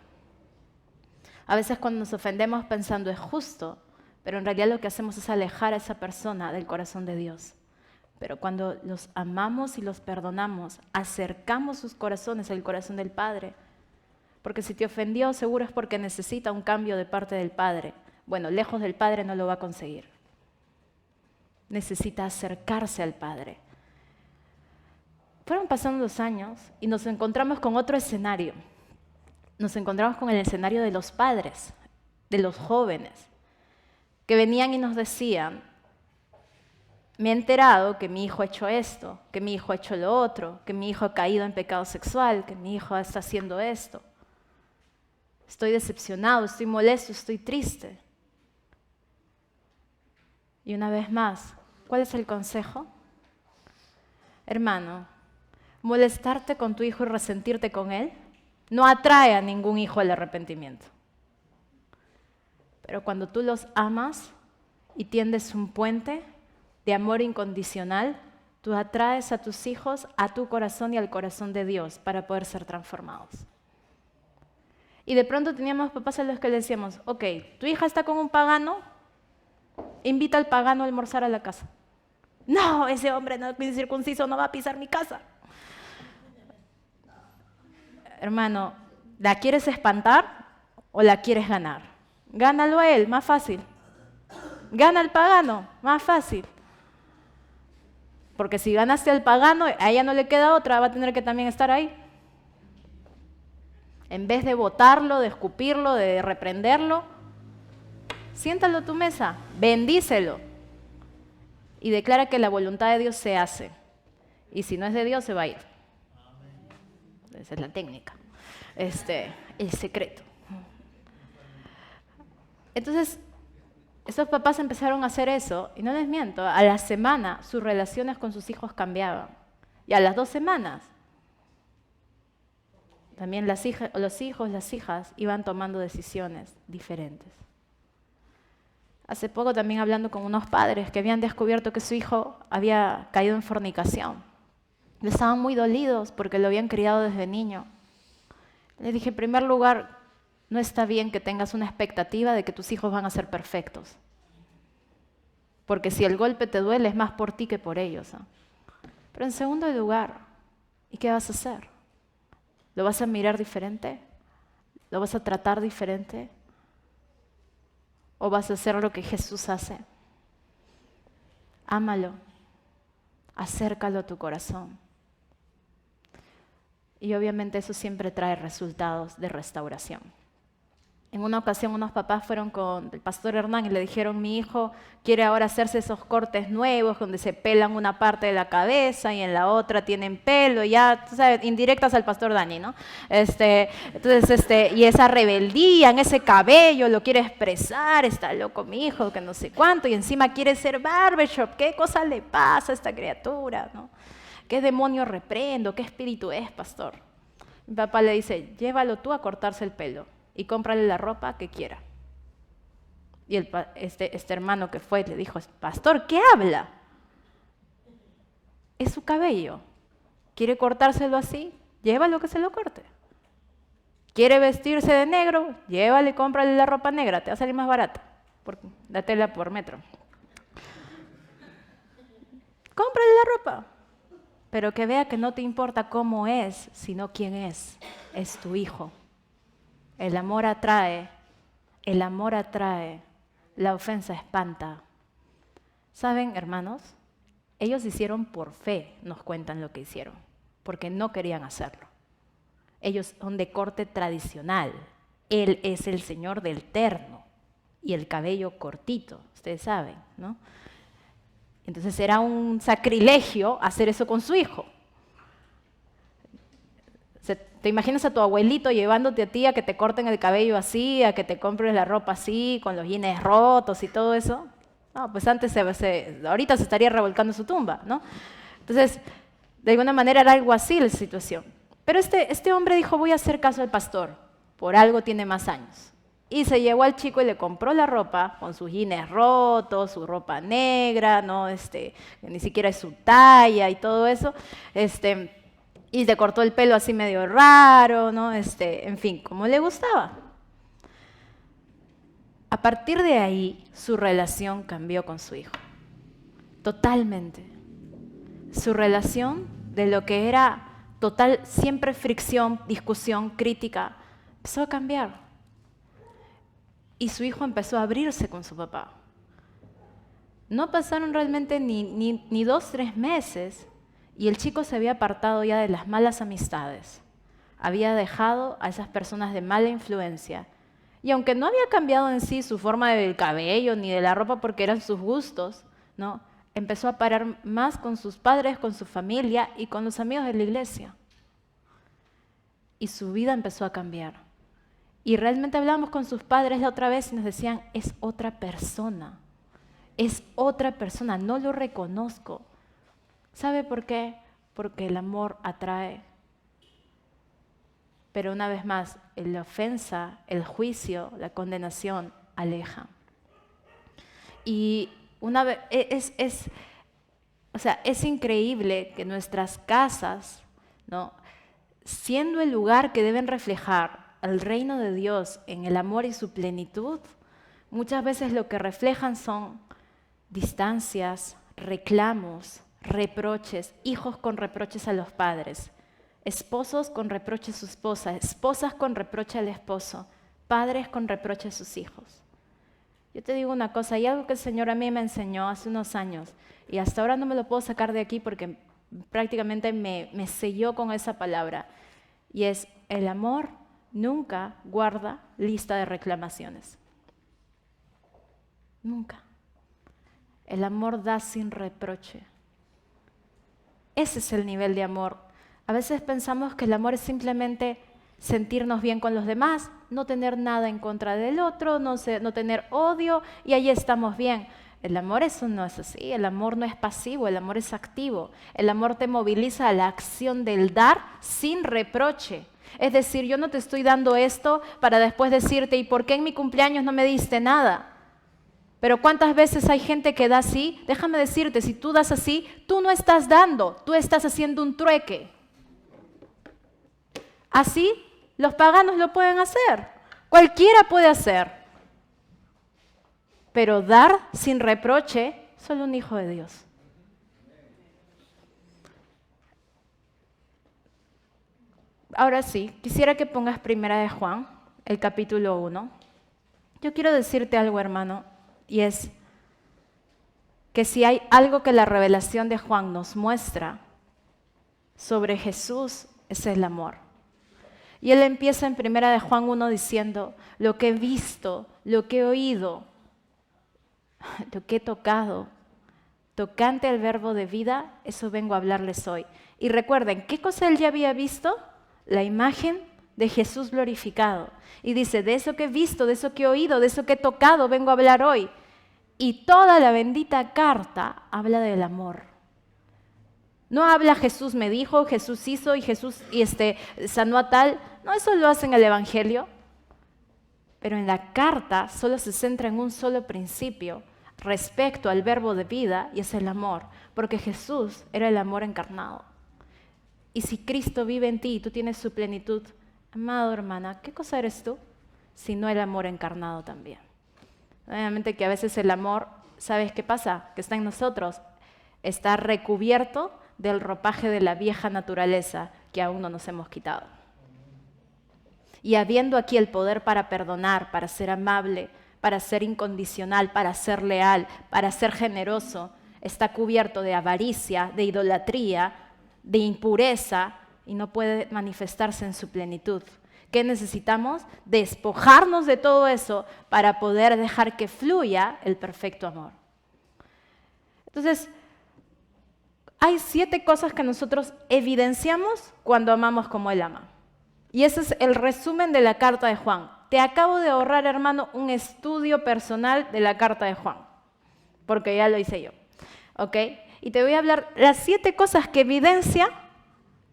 A veces cuando nos ofendemos pensando es justo, pero en realidad lo que hacemos es alejar a esa persona del corazón de Dios. Pero cuando los amamos y los perdonamos, acercamos sus corazones al corazón del Padre. Porque si te ofendió, seguro es porque necesita un cambio de parte del Padre. Bueno, lejos del Padre no lo va a conseguir. Necesita acercarse al Padre. Fueron pasando los años y nos encontramos con otro escenario. Nos encontramos con el escenario de los padres, de los jóvenes, que venían y nos decían, me he enterado que mi hijo ha hecho esto, que mi hijo ha hecho lo otro, que mi hijo ha caído en pecado sexual, que mi hijo está haciendo esto. Estoy decepcionado, estoy molesto, estoy triste. Y una vez más, ¿cuál es el consejo? Hermano, molestarte con tu hijo y resentirte con él no atrae a ningún hijo al arrepentimiento. Pero cuando tú los amas y tiendes un puente de amor incondicional, tú atraes a tus hijos a tu corazón y al corazón de Dios para poder ser transformados. Y de pronto teníamos papás a los que le decíamos, ok, tu hija está con un pagano, invita al pagano a almorzar a la casa. No, ese hombre no incircunciso no va a pisar mi casa. Hermano, ¿la quieres espantar o la quieres ganar? Gánalo a él, más fácil. Gana al pagano, más fácil. Porque si ganaste al pagano, a ella no le queda otra, va a tener que también estar ahí. En vez de botarlo, de escupirlo, de reprenderlo, siéntalo a tu mesa, bendícelo y declara que la voluntad de Dios se hace. Y si no es de Dios, se va a ir. Esa es la técnica, el secreto. Entonces, estos papás empezaron a hacer eso, y no les miento, a la semana sus relaciones con sus hijos cambiaban. Y a las 2 semanas, también los hijos, las hijas, iban tomando decisiones diferentes. Hace poco también hablando con unos padres que habían descubierto que su hijo había caído en fornicación. Estaban muy dolidos porque lo habían criado desde niño. Les dije, en primer lugar, no está bien que tengas una expectativa de que tus hijos van a ser perfectos. Porque si el golpe te duele, es más por ti que por ellos. Pero en segundo lugar, ¿y qué vas a hacer? ¿Lo vas a mirar diferente? ¿Lo vas a tratar diferente? ¿O vas a hacer lo que Jesús hace? Ámalo, acércalo a tu corazón. Y obviamente eso siempre trae resultados de restauración. En una ocasión unos papás fueron con el pastor Hernán y le dijeron, mi hijo quiere ahora hacerse esos cortes nuevos donde se pelan una parte de la cabeza y en la otra tienen pelo, ya, tú sabes, indirectas al pastor Dani, ¿no? Y esa rebeldía en ese cabello lo quiere expresar, está loco mi hijo, que no sé cuánto, y encima quiere ser barbershop, ¿qué cosa le pasa a esta criatura, no? ¿Qué demonio reprendo? ¿Qué espíritu es, pastor? Mi papá le dice, llévalo tú a cortarse el pelo y cómprale la ropa que quiera. Y este hermano que fue le dijo, pastor, ¿qué habla? Es su cabello. ¿Quiere cortárselo así? Llévalo que se lo corte. ¿Quiere vestirse de negro? Llévale, cómprale la ropa negra, te va a salir más barata, la tela por metro. Cómprale la ropa. Pero que vea que no te importa cómo es, sino quién es tu hijo. El amor atrae, la ofensa espanta. ¿Saben, hermanos? Ellos hicieron por fe, nos cuentan lo que hicieron, porque no querían hacerlo. Ellos son de corte tradicional. Él es el señor del terno y el cabello cortito, ustedes saben, ¿no? Entonces era un sacrilegio hacer eso con su hijo. ¿Te imaginas a tu abuelito llevándote a ti a que te corten el cabello así, a que te compres la ropa así, con los jeans rotos y todo eso? No, pues antes ahorita se estaría revolcando su tumba, ¿no? Entonces, de alguna manera era algo así la situación. Pero este hombre dijo, voy a hacer caso al pastor, por algo tiene más años. Y se llevó al chico y le compró la ropa con sus jeans rotos, su ropa negra, ¿no? Ni siquiera es su talla y todo eso. Y le cortó el pelo así medio raro, ¿no? En fin, como le gustaba. A partir de ahí, su relación cambió con su hijo. Totalmente. Su relación de lo que era total, siempre fricción, discusión, crítica, empezó a cambiar. Y su hijo empezó a abrirse con su papá. No pasaron realmente ni 2, 3 meses y el chico se había apartado ya de las malas amistades. Había dejado a esas personas de mala influencia. Y aunque no había cambiado en sí su forma del cabello ni de la ropa porque eran sus gustos, ¿no? Empezó a parar más con sus padres, con su familia y con los amigos de la iglesia. Y su vida empezó a cambiar. Y realmente hablábamos con sus padres la otra vez y nos decían, es otra persona, no lo reconozco. ¿Sabe por qué? Porque el amor atrae. Pero una vez más, la ofensa, el juicio, la condenación aleja. Y una vez, es increíble que nuestras casas, ¿no? Siendo el lugar que deben reflejar el reino de Dios en el amor y su plenitud, muchas veces lo que reflejan son distancias, reclamos, reproches, hijos con reproches a los padres, esposos con reproches a su esposa, esposas con reproche al esposo, padres con reproche a sus hijos. Yo te digo una cosa, hay algo que el Señor a mí me enseñó hace unos años y hasta ahora no me lo puedo sacar de aquí porque prácticamente me selló con esa palabra, y es: el amor nunca guarda lista de reclamaciones. Nunca. El amor da sin reproche. Ese es el nivel de amor. A veces pensamos que el amor es simplemente sentirnos bien con los demás, no tener nada en contra del otro, no tener odio, y ahí estamos bien. El amor eso no es así, el amor no es pasivo, el amor es activo. El amor te moviliza a la acción del dar sin reproche. Es decir, yo no te estoy dando esto para después decirte, ¿y por qué en mi cumpleaños no me diste nada? Pero ¿cuántas veces hay gente que da así? Déjame decirte, si tú das así, tú no estás dando, tú estás haciendo un trueque. Así los paganos lo pueden hacer, cualquiera puede hacer. Pero dar sin reproche, solo un hijo de Dios. Ahora sí, quisiera que pongas Primera de Juan, el capítulo 1. Yo quiero decirte algo, hermano, y es que si hay algo que la revelación de Juan nos muestra sobre Jesús, es el amor. Y él empieza en Primera de Juan 1 diciendo, lo que he visto, lo que he oído, lo que he tocado, tocante al verbo de vida, eso vengo a hablarles hoy. Y recuerden, ¿qué cosa él ya había visto? La imagen de Jesús glorificado. Y dice, de eso que he visto, de eso que he oído, de eso que he tocado, vengo a hablar hoy. Y toda la bendita carta habla del amor. No habla Jesús me dijo, Jesús hizo y Jesús sanó a tal. No, eso lo hace en el Evangelio. Pero en la carta solo se centra en un solo principio respecto al verbo de vida, y es el amor. Porque Jesús era el amor encarnado. Y si Cristo vive en ti y tú tienes su plenitud, amado hermana, ¿qué cosa eres tú? Sino el amor encarnado también. Obviamente que a veces el amor, ¿sabes qué pasa? Que está en nosotros, está recubierto del ropaje de la vieja naturaleza que aún no nos hemos quitado. Y habiendo aquí el poder para perdonar, para ser amable, para ser incondicional, para ser leal, para ser generoso, está cubierto de avaricia, de idolatría, de impureza, y no puede manifestarse en su plenitud. ¿Qué necesitamos? Despojarnos de todo eso para poder dejar que fluya el perfecto amor. Entonces, hay 7 cosas que nosotros evidenciamos cuando amamos como Él ama. Y ese es el resumen de la carta de Juan. Te acabo de ahorrar, hermano, un estudio personal de la carta de Juan, porque ya lo hice yo. ¿Ok? Y te voy a hablar las 7 cosas que evidencia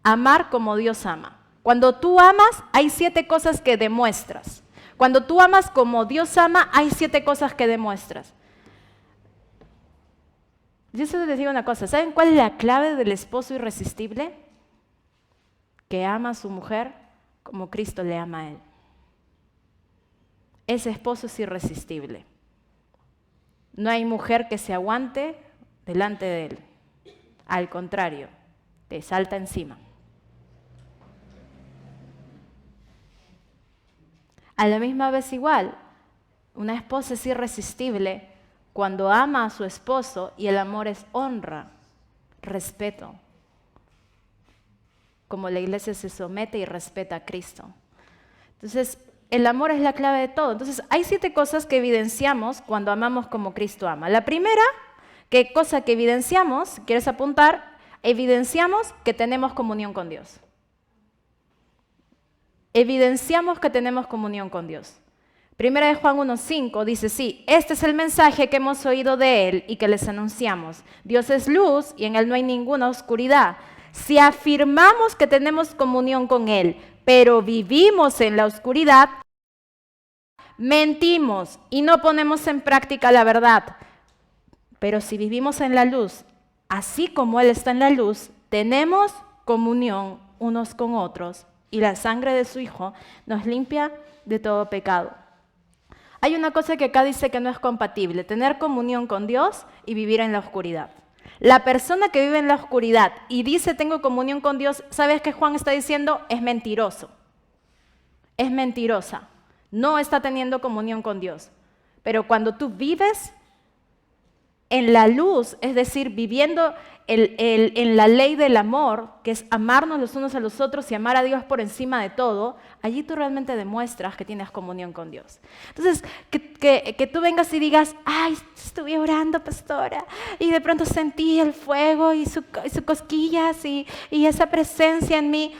amar como Dios ama. Cuando tú amas, hay 7 cosas que demuestras. Cuando tú amas como Dios ama, hay 7 cosas que demuestras. Yo solo les digo una cosa, ¿saben cuál es la clave del esposo irresistible? Que ama a su mujer como Cristo le ama a él. Ese esposo es irresistible. No hay mujer que se aguante delante de él. Al contrario, te salta encima. A la misma vez igual, una esposa es irresistible cuando ama a su esposo y el amor es honra, respeto. Como la iglesia se somete y respeta a Cristo. Entonces, el amor es la clave de todo. Entonces, hay 7 cosas que evidenciamos cuando amamos como Cristo ama. La primera, ¿qué cosa que evidenciamos? ¿Quieres apuntar? Evidenciamos que tenemos comunión con Dios. Evidenciamos que tenemos comunión con Dios. Primera de Juan 1:5 dice, sí, este es el mensaje que hemos oído de Él y que les anunciamos. Dios es luz y en Él no hay ninguna oscuridad. Si afirmamos que tenemos comunión con Él, pero vivimos en la oscuridad, mentimos y no ponemos en práctica la verdad. Pero si vivimos en la luz, así como Él está en la luz, tenemos comunión unos con otros y la sangre de su Hijo nos limpia de todo pecado. Hay una cosa que acá dice que no es compatible, tener comunión con Dios y vivir en la oscuridad. La persona que vive en la oscuridad y dice tengo comunión con Dios, ¿sabes qué Juan está diciendo? Es mentiroso. Es mentirosa. No está teniendo comunión con Dios. Pero cuando tú vives en la luz, es decir, viviendo en la ley del amor, que es amarnos los unos a los otros y amar a Dios por encima de todo, allí tú realmente demuestras que tienes comunión con Dios. Entonces, que tú vengas y digas, ay, estuve orando, pastora, y de pronto sentí el fuego y sus cosquillas y esa presencia en mí.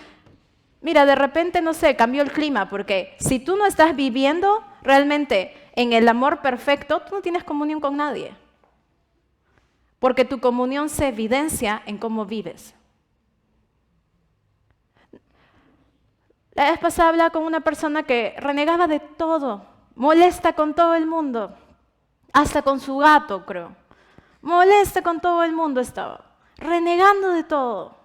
Mira, de repente, no sé, cambió el clima, porque si tú no estás viviendo realmente en el amor perfecto, tú no tienes comunión con nadie. Porque tu comunión se evidencia en cómo vives. La vez pasada hablaba con una persona que renegaba de todo, molesta con todo el mundo, hasta con su gato, creo. Molesta con todo el mundo estaba, renegando de todo.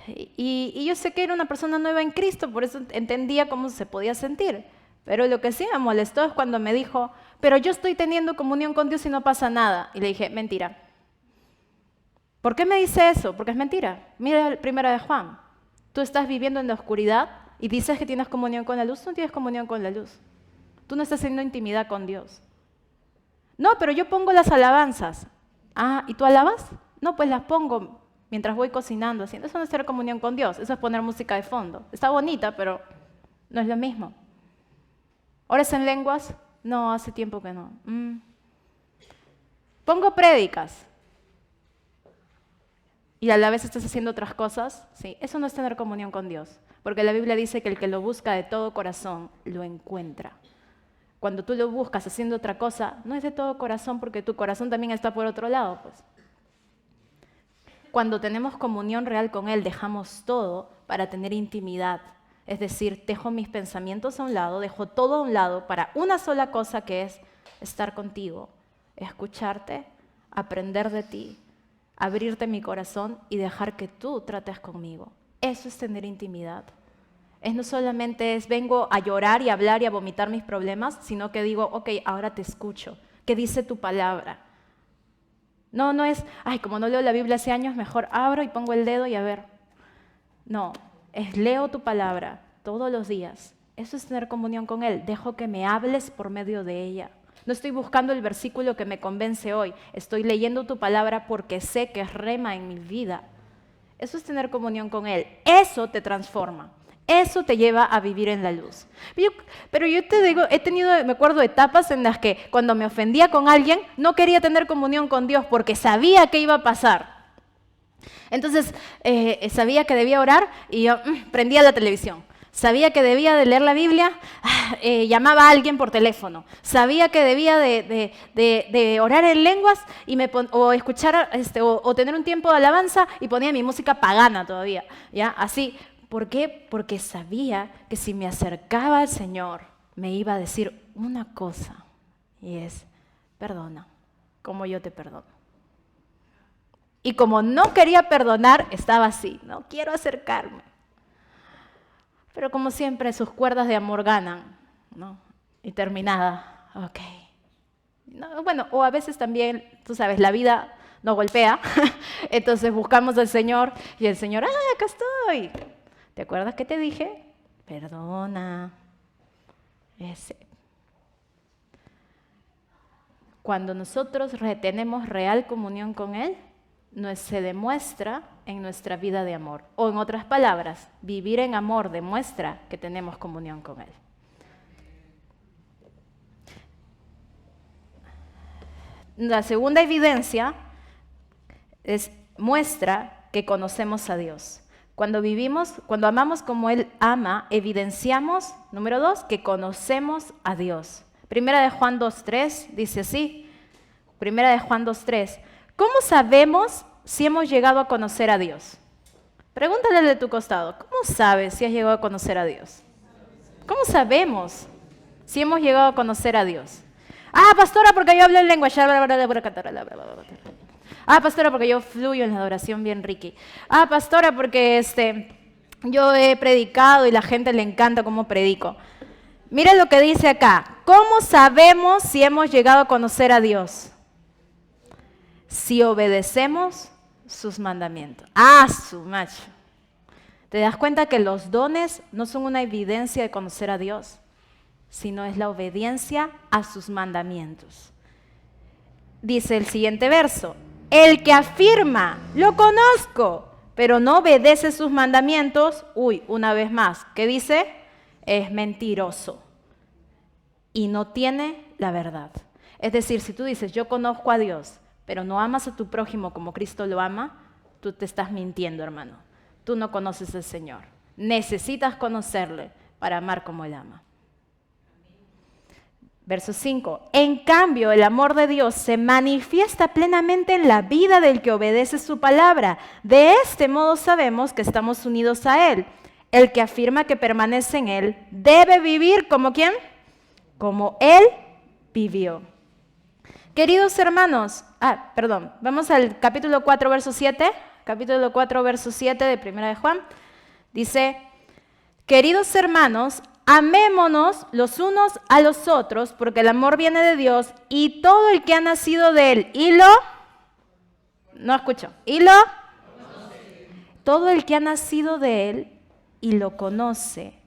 Y yo sé que era una persona nueva en Cristo, por eso entendía cómo se podía sentir. Pero lo que sí me molestó es cuando me dijo, pero yo estoy teniendo comunión con Dios y no pasa nada. Y le dije, mentira. ¿Por qué me dice eso? Porque es mentira. Mira la primera de Juan. Tú estás viviendo en la oscuridad y dices que tienes comunión con la luz. Tú no tienes comunión con la luz. Tú no estás teniendo intimidad con Dios. No, pero yo pongo las alabanzas. Ah, ¿y tú alabas? No, pues las pongo mientras voy cocinando, haciendo. Eso no es tener comunión con Dios. Eso es poner música de fondo. Está bonita, pero no es lo mismo. ¿Oras en lenguas? No, hace tiempo que no. Pongo prédicas. Y a la vez estás haciendo otras cosas. Sí, eso no es tener comunión con Dios. Porque la Biblia dice que el que lo busca de todo corazón, lo encuentra. Cuando tú lo buscas haciendo otra cosa, no es de todo corazón porque tu corazón también está por otro lado, pues. Cuando tenemos comunión real con Él, dejamos todo para tener intimidad. Es decir, dejo mis pensamientos a un lado, dejo todo a un lado para una sola cosa que es estar contigo, escucharte, aprender de ti, abrirte mi corazón y dejar que tú trates conmigo. Eso es tener intimidad. No solamente vengo a llorar y a hablar y a vomitar mis problemas, sino que digo, ok, ahora te escucho. ¿Qué dice tu palabra? No es, ay, como no leo la Biblia hace años, mejor abro y pongo el dedo y a ver. No. Leo tu palabra todos los días. Eso es tener comunión con Él. Dejo que me hables por medio de ella. No estoy buscando el versículo que me convence hoy. Estoy leyendo tu palabra porque sé que es rema en mi vida. Eso es tener comunión con Él. Eso te transforma. Eso te lleva a vivir en la luz. Pero yo te digo, me acuerdo, etapas en las que cuando me ofendía con alguien, no quería tener comunión con Dios porque sabía que iba a pasar. Entonces, sabía que debía orar y yo prendía la televisión. Sabía que debía de leer la Biblia, llamaba a alguien por teléfono. Sabía que debía de orar en lenguas o escuchar o tener un tiempo de alabanza y ponía mi música pagana todavía. ¿Ya? Así, ¿Por qué? Porque sabía que si me acercaba al Señor, me iba a decir una cosa, y es, perdona, como yo te perdono. Y como no quería perdonar, estaba así, no quiero acercarme. Pero como siempre, sus cuerdas de amor ganan, ¿no? Y terminada, ok. No, bueno, o a veces también, tú sabes, la vida nos golpea, entonces buscamos al Señor y el Señor, acá estoy. ¿Te acuerdas que te dije? Perdona. Ese. Cuando nosotros tenemos real comunión con Él, se demuestra en nuestra vida de amor. O en otras palabras, vivir en amor demuestra que tenemos comunión con Él. La segunda evidencia muestra que conocemos a Dios. Cuando amamos como Él ama, evidenciamos, número 2, que conocemos a Dios. Primera de Juan 2:3 dice así. Primera de Juan 2:3. ¿Cómo sabemos si hemos llegado a conocer a Dios? Pregúntale al de tu costado, ¿cómo sabes si has llegado a conocer a Dios? ¿Cómo sabemos si hemos llegado a conocer a Dios? Pastora, porque yo hablo en lengua. Pastora, porque yo fluyo en la adoración bien ricky. Pastora, porque yo he predicado y la gente le encanta cómo predico. Mira lo que dice acá. ¿Cómo sabemos si hemos llegado a conocer a Dios? Si obedecemos sus mandamientos. Su macho. ¿Te das cuenta que los dones no son una evidencia de conocer a Dios, sino es la obediencia a sus mandamientos? Dice el siguiente verso, el que afirma, lo conozco, pero no obedece sus mandamientos, una vez más, ¿qué dice? Es mentiroso y no tiene la verdad. Es decir, si tú dices, yo conozco a Dios, pero no amas a tu prójimo como Cristo lo ama, tú te estás mintiendo, hermano. Tú no conoces al Señor. Necesitas conocerle para amar como Él ama. Verso 5. En cambio, el amor de Dios se manifiesta plenamente en la vida del que obedece su palabra. De este modo sabemos que estamos unidos a Él. El que afirma que permanece en Él debe vivir como ¿quién? Como Él vivió. Queridos hermanos, vamos al capítulo 4, verso 7. Capítulo 4, verso 7 de Primera de Juan. Dice, queridos hermanos, amémonos los unos a los otros, porque el amor viene de Dios, y todo el que ha nacido de Él, todo el que ha nacido de Él y lo conoce.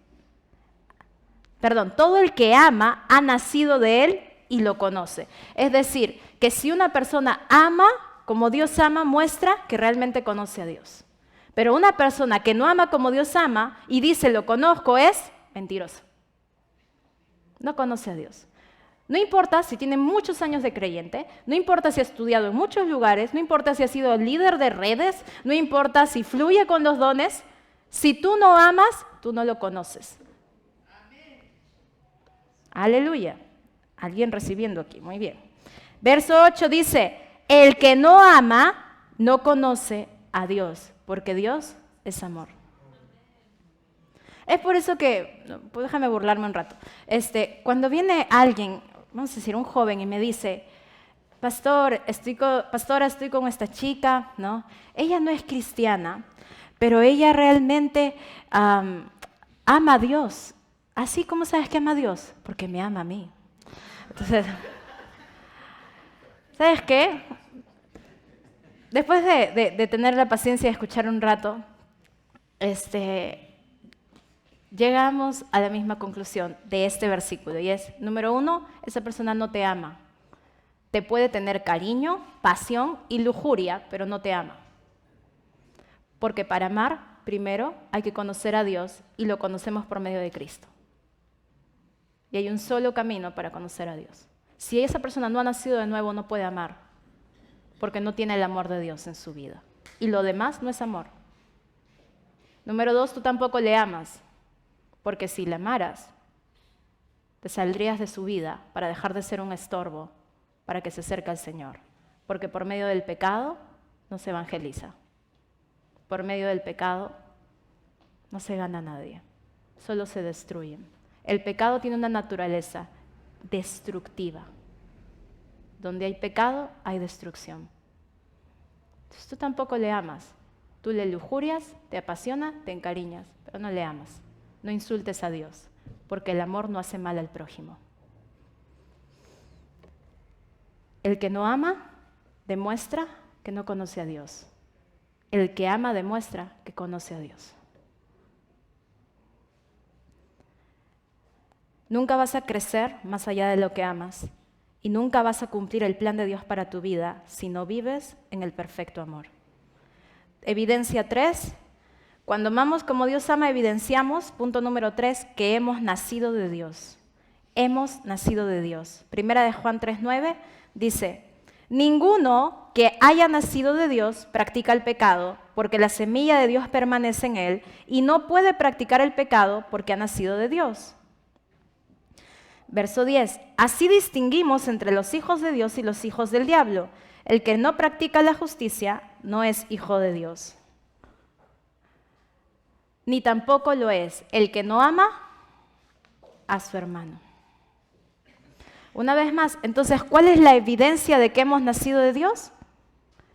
Todo el que ama ha nacido de Él y lo conoce. Es decir, que si una persona ama como Dios ama, muestra que realmente conoce a Dios. Pero una persona que no ama como Dios ama y dice lo conozco es mentiroso. No conoce a Dios. No importa si tiene muchos años de creyente, no importa si ha estudiado en muchos lugares, no importa si ha sido líder de redes, no importa si fluye con los dones, si tú no amas, tú no lo conoces. Amén. Aleluya. Alguien recibiendo aquí, muy bien. Verso 8 dice, el que no ama no conoce a Dios, porque Dios es amor. Es por eso que, pues déjame burlarme un rato, cuando viene alguien, vamos a decir un joven y me dice, pastora, estoy con esta chica, ¿no? Ella no es cristiana, pero ella realmente ama a Dios. ¿Así como sabes que ama a Dios? Porque me ama a mí. Entonces, ¿sabes qué? Después de tener la paciencia de escuchar un rato, llegamos a la misma conclusión de este versículo, y es, número 1, esa persona no te ama. Te puede tener cariño, pasión y lujuria, pero no te ama. Porque para amar, primero, hay que conocer a Dios, y lo conocemos por medio de Cristo. Y hay un solo camino para conocer a Dios. Si esa persona no ha nacido de nuevo, no puede amar, porque no tiene el amor de Dios en su vida. Y lo demás no es amor. Número 2, tú tampoco le amas, porque si le amaras, te saldrías de su vida para dejar de ser un estorbo, para que se acerque al Señor. Porque por medio del pecado no se evangeliza. Por medio del pecado no se gana a nadie, solo se destruyen. El pecado tiene una naturaleza destructiva. Donde hay pecado, hay destrucción. Entonces tú tampoco le amas. Tú le lujurias, te apasiona, te encariñas, pero no le amas. No insultes a Dios, porque el amor no hace mal al prójimo. El que no ama, demuestra que no conoce a Dios. El que ama, demuestra que conoce a Dios. Nunca vas a crecer más allá de lo que amas y nunca vas a cumplir el plan de Dios para tu vida si no vives en el perfecto amor. Evidencia 3. Cuando amamos como Dios ama, evidenciamos, punto número 3, que hemos nacido de Dios. Hemos nacido de Dios. Primera de Juan 3:9 dice, ninguno que haya nacido de Dios practica el pecado, porque la semilla de Dios permanece en él y no puede practicar el pecado porque ha nacido de Dios. Verso 10, así distinguimos entre los hijos de Dios y los hijos del diablo. El que no practica la justicia no es hijo de Dios. Ni tampoco lo es el que no ama a su hermano. Una vez más, entonces, ¿cuál es la evidencia de que hemos nacido de Dios?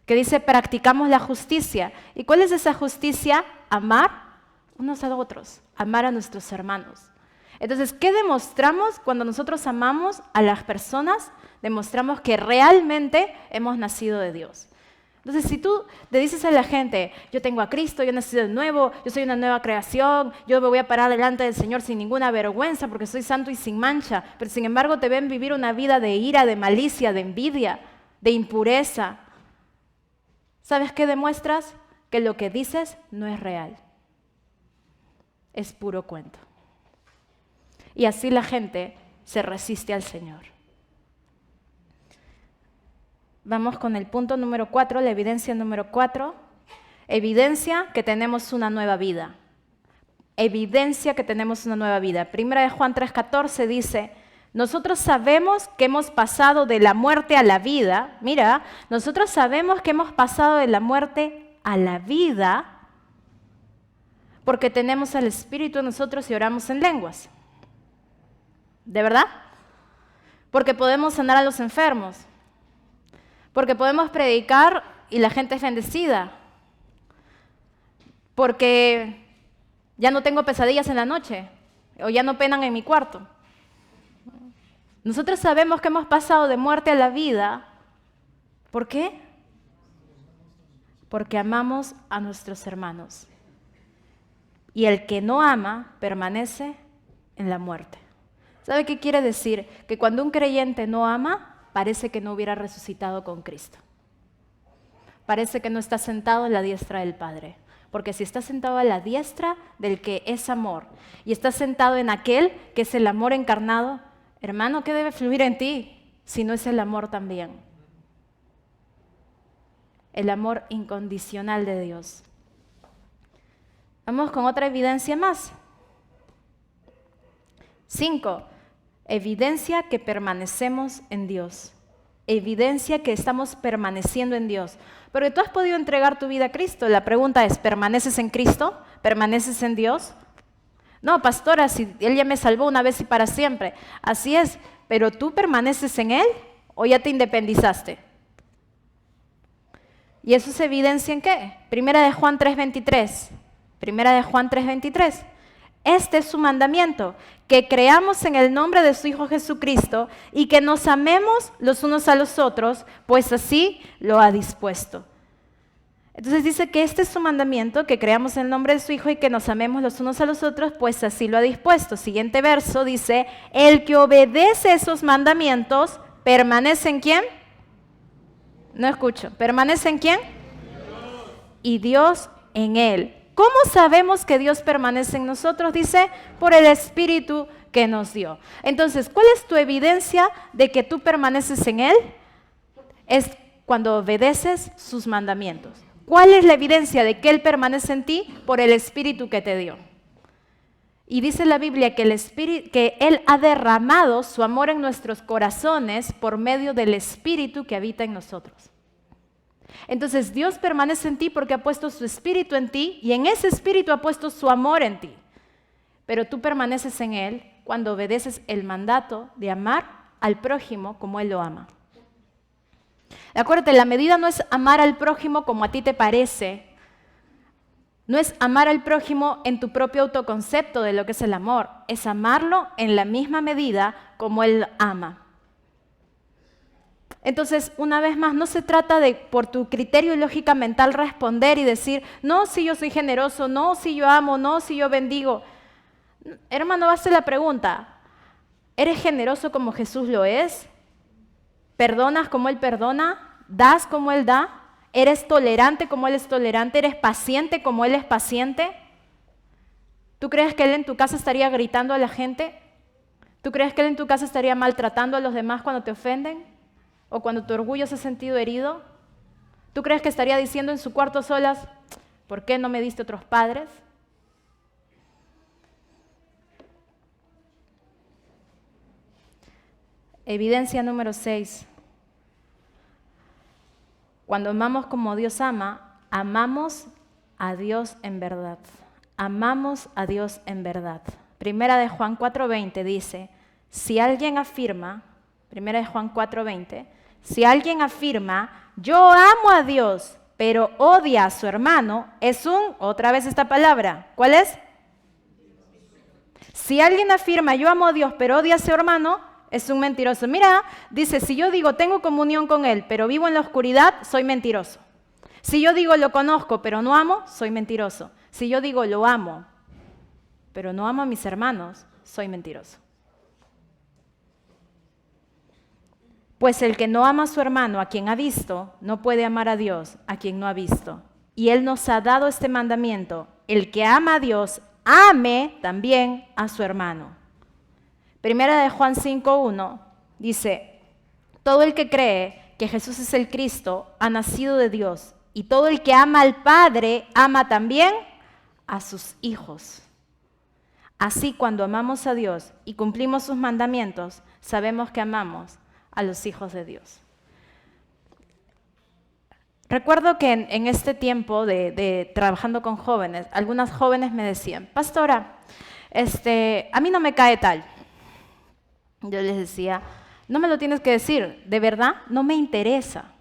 Que dice, practicamos la justicia. ¿Y cuál es esa justicia? Amar unos a otros, amar a nuestros hermanos. Entonces, ¿qué demostramos cuando nosotros amamos a las personas? Demostramos que realmente hemos nacido de Dios. Entonces, si tú le dices a la gente, yo tengo a Cristo, yo he nacido de nuevo, yo soy una nueva creación, yo me voy a parar delante del Señor sin ninguna vergüenza porque soy santo y sin mancha, pero sin embargo te ven vivir una vida de ira, de malicia, de envidia, de impureza. ¿Sabes qué demuestras? Que lo que dices no es real. Es puro cuento. Y así la gente se resiste al Señor. Vamos con el punto número 4, la evidencia número 4. Evidencia que tenemos una nueva vida. Evidencia que tenemos una nueva vida. Primera de Juan 3:14 dice, nosotros sabemos que hemos pasado de la muerte a la vida. Mira, nosotros sabemos que hemos pasado de la muerte a la vida porque tenemos al Espíritu en nosotros y oramos en lenguas. ¿De verdad? Porque podemos sanar a los enfermos. Porque podemos predicar y la gente es bendecida. Porque ya no tengo pesadillas en la noche o ya no penan en mi cuarto. Nosotros sabemos que hemos pasado de muerte a la vida. ¿Por qué? Porque amamos a nuestros hermanos. Y el que no ama permanece en la muerte. ¿Sabe qué quiere decir? Que cuando un creyente no ama, parece que no hubiera resucitado con Cristo. Parece que no está sentado en la diestra del Padre. Porque si está sentado a la diestra del que es amor y está sentado en aquel que es el amor encarnado, hermano, ¿qué debe fluir en ti si no es el amor también? El amor incondicional de Dios. Vamos con otra evidencia más. 5. Evidencia que permanecemos en Dios. Evidencia que estamos permaneciendo en Dios. Porque tú has podido entregar tu vida a Cristo. La pregunta es, ¿permaneces en Cristo? ¿Permaneces en Dios? No, pastora, si Él ya me salvó una vez y para siempre. Así es, pero ¿tú permaneces en Él o ya te independizaste? ¿Y eso se evidencia en qué? Primera de Juan 3:23. Primera de Juan 3:23. Este es su mandamiento, que creamos en el nombre de su Hijo Jesucristo y que nos amemos los unos a los otros, pues así lo ha dispuesto. Entonces dice que este es su mandamiento, que creamos en el nombre de su Hijo y que nos amemos los unos a los otros, pues así lo ha dispuesto. Siguiente verso dice, el que obedece esos mandamientos, ¿permanece en quién? No escucho. ¿Permanece en quién? Dios. Y Dios en él. ¿Cómo sabemos que Dios permanece en nosotros? Dice, por el Espíritu que nos dio. Entonces, ¿cuál es tu evidencia de que tú permaneces en Él? Es cuando obedeces sus mandamientos. ¿Cuál es la evidencia de que Él permanece en ti? Por el Espíritu que te dio. Y dice la Biblia que Él ha derramado su amor en nuestros corazones por medio del Espíritu que habita en nosotros. Entonces Dios permanece en ti porque ha puesto su espíritu en ti y en ese espíritu ha puesto su amor en ti. Pero tú permaneces en Él cuando obedeces el mandato de amar al prójimo como Él lo ama. Acuérdate, la medida no es amar al prójimo como a ti te parece. No es amar al prójimo en tu propio autoconcepto de lo que es el amor. Es amarlo en la misma medida como Él ama. Entonces, una vez más, no se trata de por tu criterio y lógica mental responder y decir, no, si yo soy generoso, no, si yo amo, no, si yo bendigo. Hermano, hazte la pregunta, ¿eres generoso como Jesús lo es? ¿Perdonas como Él perdona? ¿Das como Él da? ¿Eres tolerante como Él es tolerante? ¿Eres paciente como Él es paciente? ¿Tú crees que Él en tu casa estaría gritando a la gente? ¿Tú crees que Él en tu casa estaría maltratando a los demás cuando te ofenden? ¿O cuando tu orgullo se ha sentido herido? ¿Tú crees que estaría diciendo en su cuarto solas, ¿por qué no me diste otros padres? Evidencia número 6. Cuando amamos como Dios ama, amamos a Dios en verdad. Amamos a Dios en verdad. Primera de Juan 4:20 dice, si alguien afirma, Primera de Juan 4:20, si alguien afirma, yo amo a Dios, pero odia a su hermano, es otra vez esta palabra, ¿cuál es? Si alguien afirma, yo amo a Dios, pero odia a su hermano, es un mentiroso. Mira, dice, si yo digo, tengo comunión con Él, pero vivo en la oscuridad, soy mentiroso. Si yo digo, lo conozco, pero no amo, soy mentiroso. Si yo digo, lo amo, pero no amo a mis hermanos, soy mentiroso. Pues el que no ama a su hermano, a quien ha visto, no puede amar a Dios, a quien no ha visto. Y Él nos ha dado este mandamiento, el que ama a Dios, ame también a su hermano. Primera de Juan 5:1 dice, todo el que cree que Jesús es el Cristo ha nacido de Dios, y todo el que ama al Padre ama también a sus hijos. Así, cuando amamos a Dios y cumplimos sus mandamientos, sabemos que amamos a los hijos de Dios. Recuerdo que en este tiempo de trabajando con jóvenes, algunas jóvenes me decían, pastora, a mí no me cae tal. Yo les decía, no me lo tienes que decir, de verdad, no me interesa.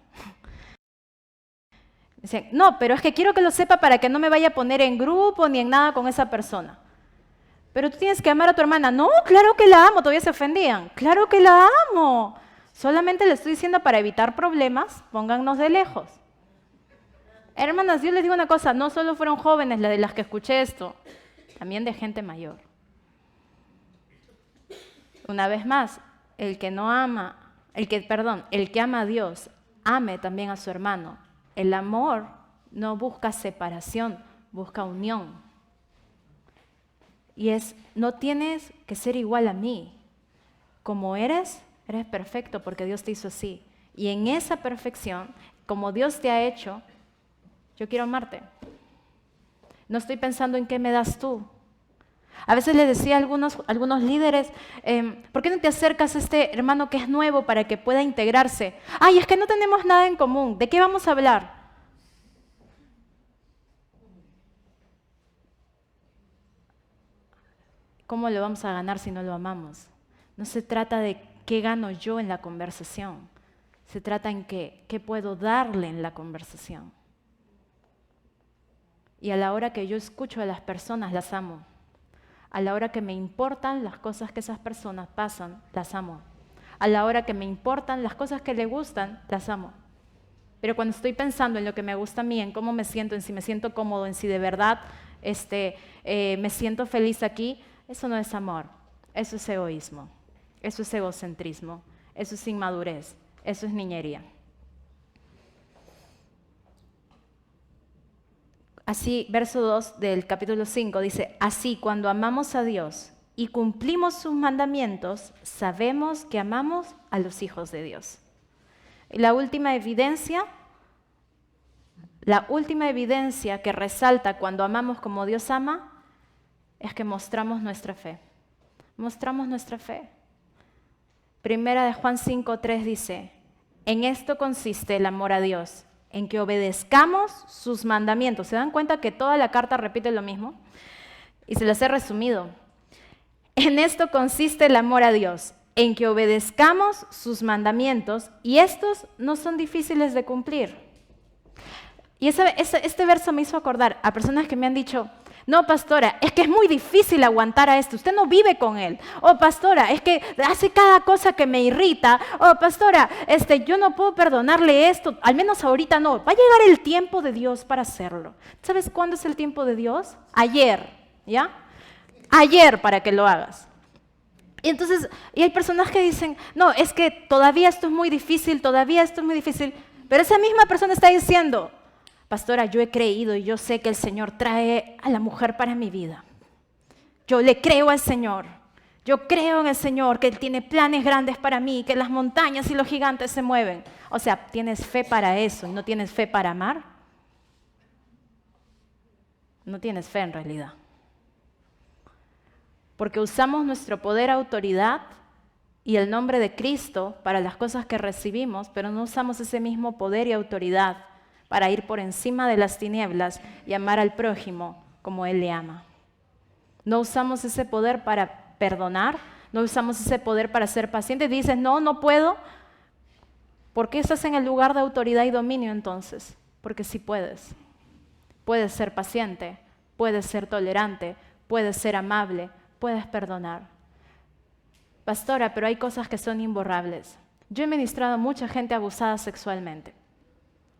Dicen, no, pero es que quiero que lo sepa para que no me vaya a poner en grupo ni en nada con esa persona. Pero tú tienes que amar a tu hermana. No, claro que la amo, todavía se ofendían. Claro que la amo. Solamente le estoy diciendo para evitar problemas, póngannos de lejos. Hermanas, yo les digo una cosa, no solo fueron jóvenes las de las que escuché esto, también de gente mayor. Una vez más, el que ama a Dios, ame también a su hermano. El amor no busca separación, busca unión. Y no tienes que ser igual a mí. Como eres perfecto porque Dios te hizo así. Y en esa perfección, como Dios te ha hecho, yo quiero amarte. No estoy pensando en qué me das tú. A veces les decía a algunos líderes, ¿por qué no te acercas a este hermano que es nuevo para que pueda integrarse? Ay, es que no tenemos nada en común. ¿De qué vamos a hablar? ¿Cómo lo vamos a ganar si no lo amamos? No se trata de qué gano yo en la conversación. Se trata en qué puedo darle en la conversación. Y a la hora que yo escucho a las personas, las amo. A la hora que me importan las cosas que esas personas pasan, las amo. A la hora que me importan las cosas que le gustan, las amo. Pero cuando estoy pensando en lo que me gusta a mí, en cómo me siento, en si me siento cómodo, en si de verdad me siento feliz aquí, eso no es amor. Eso es egoísmo. Eso es egocentrismo. Eso es inmadurez. Eso es niñería. Así, verso 2 del capítulo 5 dice, así cuando amamos a Dios y cumplimos sus mandamientos, sabemos que amamos a los hijos de Dios. Y la última evidencia que resalta cuando amamos como Dios ama, es que mostramos nuestra fe. Mostramos nuestra fe. Primera de Juan 5:3 dice, en esto consiste el amor a Dios, en que obedezcamos sus mandamientos. ¿Se dan cuenta que toda la carta repite lo mismo? Y se las he resumido. En esto consiste el amor a Dios, en que obedezcamos sus mandamientos, y estos no son difíciles de cumplir. Y este verso me hizo acordar a personas que me han dicho, no, pastora, es que es muy difícil aguantar a esto, usted no vive con él. Oh, pastora, es que hace cada cosa que me irrita. Oh, pastora, yo no puedo perdonarle esto, al menos ahorita no. Va a llegar el tiempo de Dios para hacerlo. ¿Sabes cuándo es el tiempo de Dios? Ayer, ¿ya? Ayer para que lo hagas. Y entonces, y hay personas que dicen, no, es que todavía esto es muy difícil, pero esa misma persona está diciendo, pastora, yo he creído y yo sé que el Señor trae a la mujer para mi vida. Yo le creo al Señor. Yo creo en el Señor, que Él tiene planes grandes para mí, que las montañas y los gigantes se mueven. O sea, ¿tienes fe para eso y no tienes fe para amar? No tienes fe en realidad. Porque usamos nuestro poder, autoridad y el nombre de Cristo para las cosas que recibimos, pero no usamos ese mismo poder y autoridad para ir por encima de las tinieblas y amar al prójimo como Él le ama. No usamos ese poder para perdonar, no usamos ese poder para ser pacientes. Dices, no puedo. ¿Por qué estás en el lugar de autoridad y dominio entonces? Porque sí puedes. Puedes ser paciente, puedes ser tolerante, puedes ser amable, puedes perdonar. Pastora, pero hay cosas que son imborrables. Yo he ministrado a mucha gente abusada sexualmente.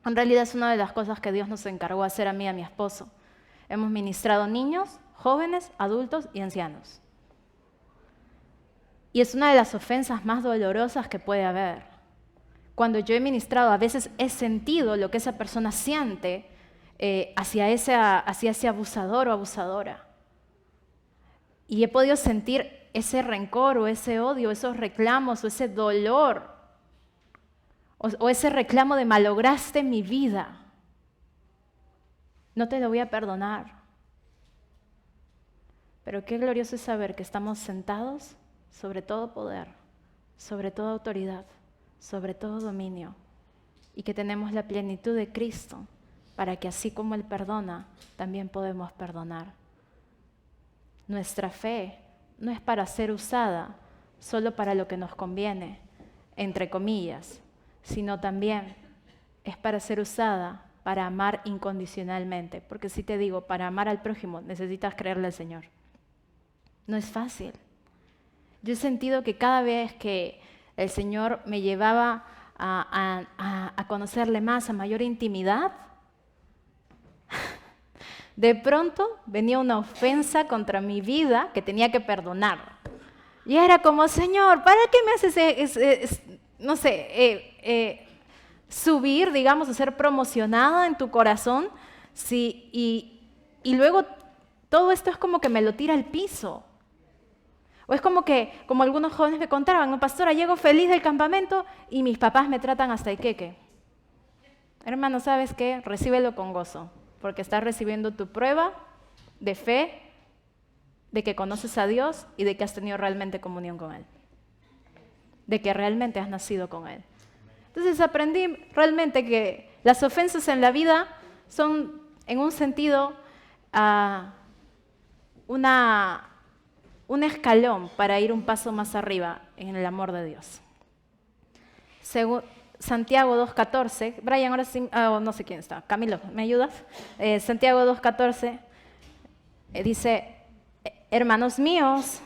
En realidad es una de las cosas que Dios nos encargó hacer a mí y a mi esposo. Hemos ministrado niños, jóvenes, adultos y ancianos. Y es una de las ofensas más dolorosas que puede haber. Cuando yo he ministrado, a veces he sentido lo que esa persona siente hacia ese abusador o abusadora. Y he podido sentir ese rencor o ese odio, esos reclamos o ese dolor o ese reclamo de malograste mi vida. No te lo voy a perdonar. Pero qué glorioso es saber que estamos sentados sobre todo poder, sobre toda autoridad, sobre todo dominio, y que tenemos la plenitud de Cristo para que así como Él perdona, también podemos perdonar. Nuestra fe no es para ser usada solo para lo que nos conviene, entre comillas, sino también es para ser usada para amar incondicionalmente. Porque si te digo, para amar al prójimo necesitas creerle al Señor. No es fácil. Yo he sentido que cada vez que el Señor me llevaba a conocerle más, a mayor intimidad, de pronto venía una ofensa contra mi vida que tenía que perdonar. Y era como, Señor, ¿para qué me haces, subir, digamos, a ser promocionada en tu corazón? Sí, y luego todo esto es como que me lo tira al piso. O es como algunos jóvenes me contaban, no, pastora, llego feliz del campamento y mis papás me tratan hasta el queque. Hermano, ¿sabes qué? Recíbelo con gozo, porque estás recibiendo tu prueba de fe, de que conoces a Dios y de que has tenido realmente comunión con Él. De que realmente has nacido con Él. Entonces aprendí realmente que las ofensas en la vida son, en un sentido, un escalón para ir un paso más arriba en el amor de Dios. Según Santiago 2.14, Brian, ahora sí, no sé quién está, Camilo, ¿me ayudas? Santiago 2.14 dice, hermanos míos,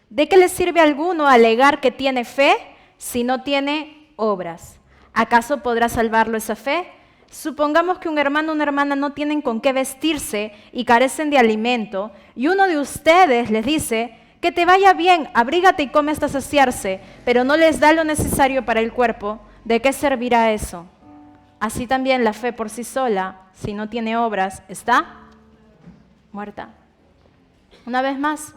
¿de qué le sirve a alguno alegar que tiene fe si no tiene obras? ¿Acaso podrá salvarlo esa fe? Supongamos que un hermano o una hermana no tienen con qué vestirse y carecen de alimento, y uno de ustedes les dice, que te vaya bien, abrígate y come hasta saciarse, pero no les da lo necesario para el cuerpo. ¿De qué servirá eso? Así también la fe por sí sola, si no tiene obras, está muerta. Una vez más,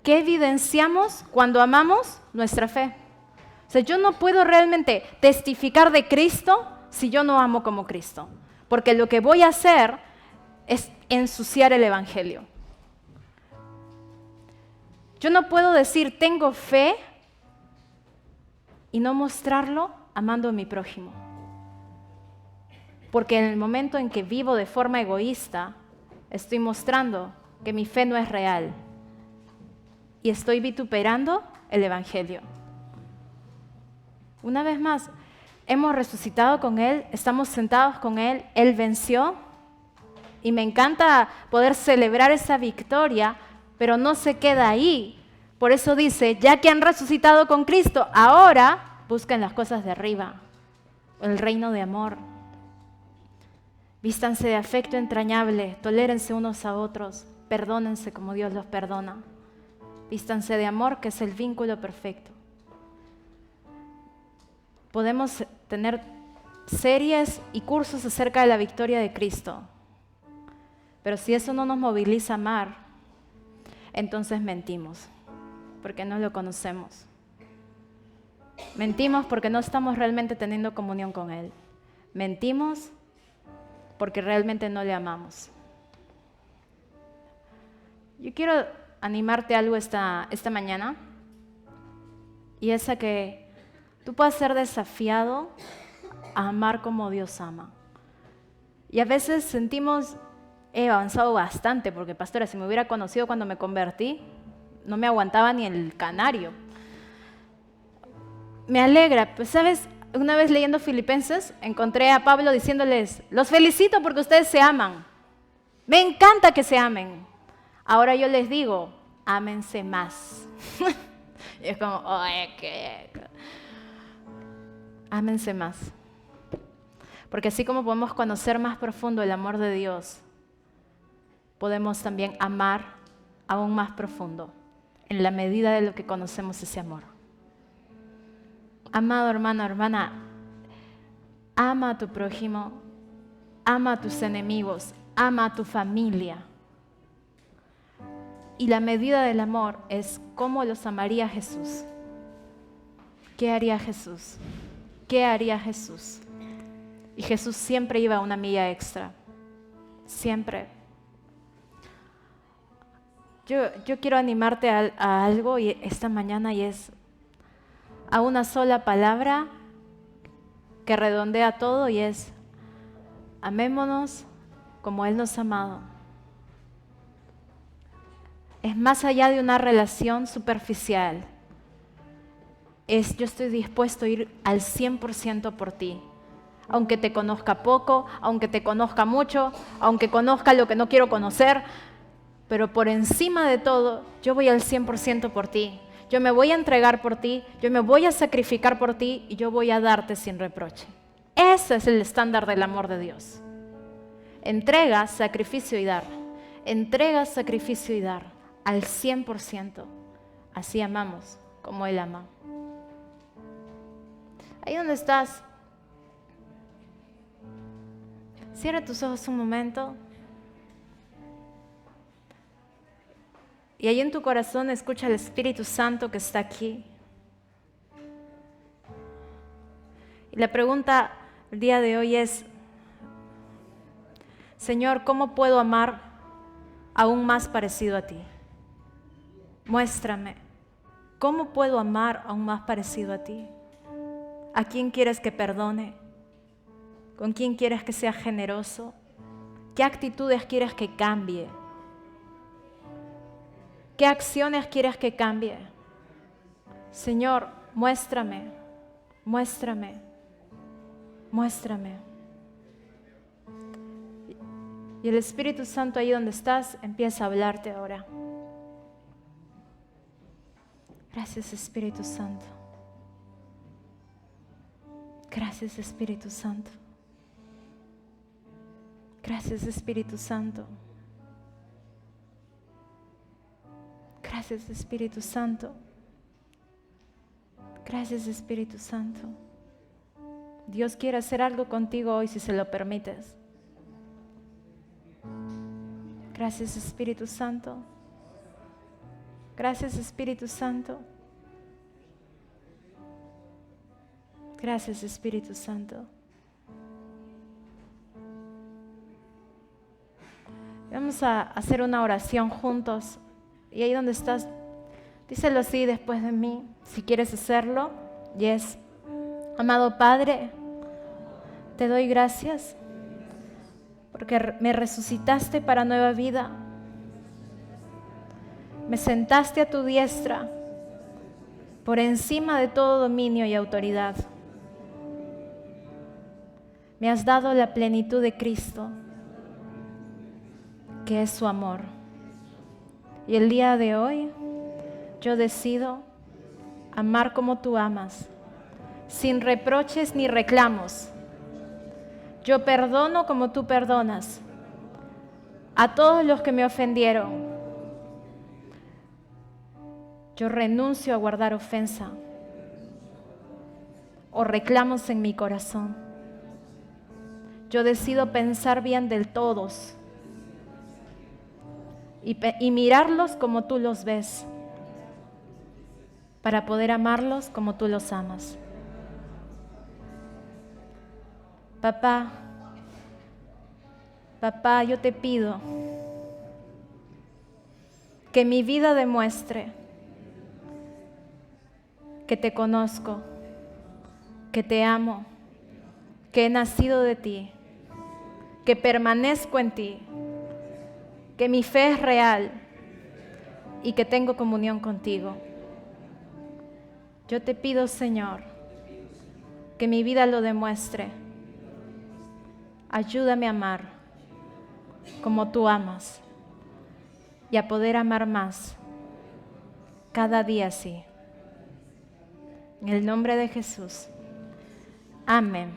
¿qué evidenciamos cuando amamos? Nuestra fe. O sea, yo no puedo realmente testificar de Cristo si yo no amo como Cristo, porque lo que voy a hacer es ensuciar el Evangelio. Yo no puedo decir tengo fe y no mostrarlo amando a mi prójimo. Porque en el momento en que vivo de forma egoísta, estoy mostrando que mi fe no es real y estoy vituperando el Evangelio. Una vez más, hemos resucitado con Él, estamos sentados con Él, Él venció y me encanta poder celebrar esa victoria, pero no se queda ahí. Por eso dice, ya que han resucitado con Cristo, ahora busquen las cosas de arriba, el reino de amor. Vístanse de afecto entrañable, tolérense unos a otros, perdónense como Dios los perdona. Vístanse de amor, que es el vínculo perfecto. Podemos tener series y cursos acerca de la victoria de Cristo, pero si eso no nos moviliza a amar, entonces mentimos, porque no lo conocemos. Mentimos porque no estamos realmente teniendo comunión con Él. Mentimos porque realmente no le amamos. Yo quiero animarte a algo esta mañana, y es a que tú puedas ser desafiado a amar como Dios ama. Y a veces sentimos, he avanzado bastante, porque pastora, si me hubiera conocido cuando me convertí, no me aguantaba ni el canario. Me alegra, pues sabes, una vez leyendo Filipenses, encontré a Pablo diciéndoles, los felicito porque ustedes se aman. Me encanta que se amen. Ahora yo les digo, ámense más. Y es como, oye, ¿qué? Ámense más. Porque así como podemos conocer más profundo el amor de Dios, podemos también amar aún más profundo, en la medida de lo que conocemos ese amor. Amado hermano, hermana, ama a tu prójimo, ama a tus enemigos, ama a tu familia. Y la medida del amor es cómo los amaría Jesús. ¿Qué haría Jesús? ¿Qué haría Jesús? Y Jesús siempre iba una milla extra. Siempre. Yo quiero animarte a algo esta mañana, y es a una sola palabra que redondea todo, y es amémonos como Él nos ha amado. Es más allá de una relación superficial. Yo estoy dispuesto a ir al 100% por ti. Aunque te conozca poco, aunque te conozca mucho, aunque conozca lo que no quiero conocer, pero por encima de todo, yo voy al 100% por ti. Yo me voy a entregar por ti, yo me voy a sacrificar por ti y yo voy a darte sin reproche. Ese es el estándar del amor de Dios. Entrega, sacrificio y dar. Entrega, sacrificio y dar al 100%. Así amamos como Él ama. Ahí donde estás, cierra tus ojos un momento. Y ahí en tu corazón escucha al Espíritu Santo que está aquí. Y la pregunta el día de hoy es, Señor, ¿cómo puedo amar aún más parecido a ti? Muéstrame, ¿cómo puedo amar aún más parecido a ti? ¿A quién quieres que perdone? ¿Con quién quieres que sea generoso? ¿Qué actitudes quieres que cambie? ¿Qué acciones quieres que cambie? Señor, muéstrame, muéstrame, muéstrame. Y el Espíritu Santo ahí donde estás empieza a hablarte ahora. Gracias, Espíritu Santo. Gracias, Espíritu Santo. Gracias, Espíritu Santo. Gracias, Espíritu Santo. Gracias, Espíritu Santo. Dios quiere hacer algo contigo hoy si se lo permites. Gracias, Espíritu Santo. Gracias, Espíritu Santo. Gracias, Espíritu Santo. Vamos a hacer una oración juntos. Y ahí donde estás, díselo así después de mí, si quieres hacerlo. Y es, amado Padre, te doy gracias porque me resucitaste para nueva vida. Me sentaste a tu diestra por encima de todo dominio y autoridad. Me has dado la plenitud de Cristo, que es su amor. Y el día de hoy yo decido amar como tú amas, sin reproches ni reclamos. Yo perdono como tú perdonas a todos los que me ofendieron. Yo renuncio a guardar ofensa o reclamos en mi corazón. Yo decido pensar bien de todos y mirarlos como tú los ves, para poder amarlos como tú los amas. Papá, yo te pido que mi vida demuestre que te conozco, que te amo, que he nacido de ti, que permanezco en ti, que mi fe es real y que tengo comunión contigo. Yo te pido, Señor, que mi vida lo demuestre. Ayúdame a amar como tú amas y a poder amar más cada día así. En el nombre de Jesús. Amén.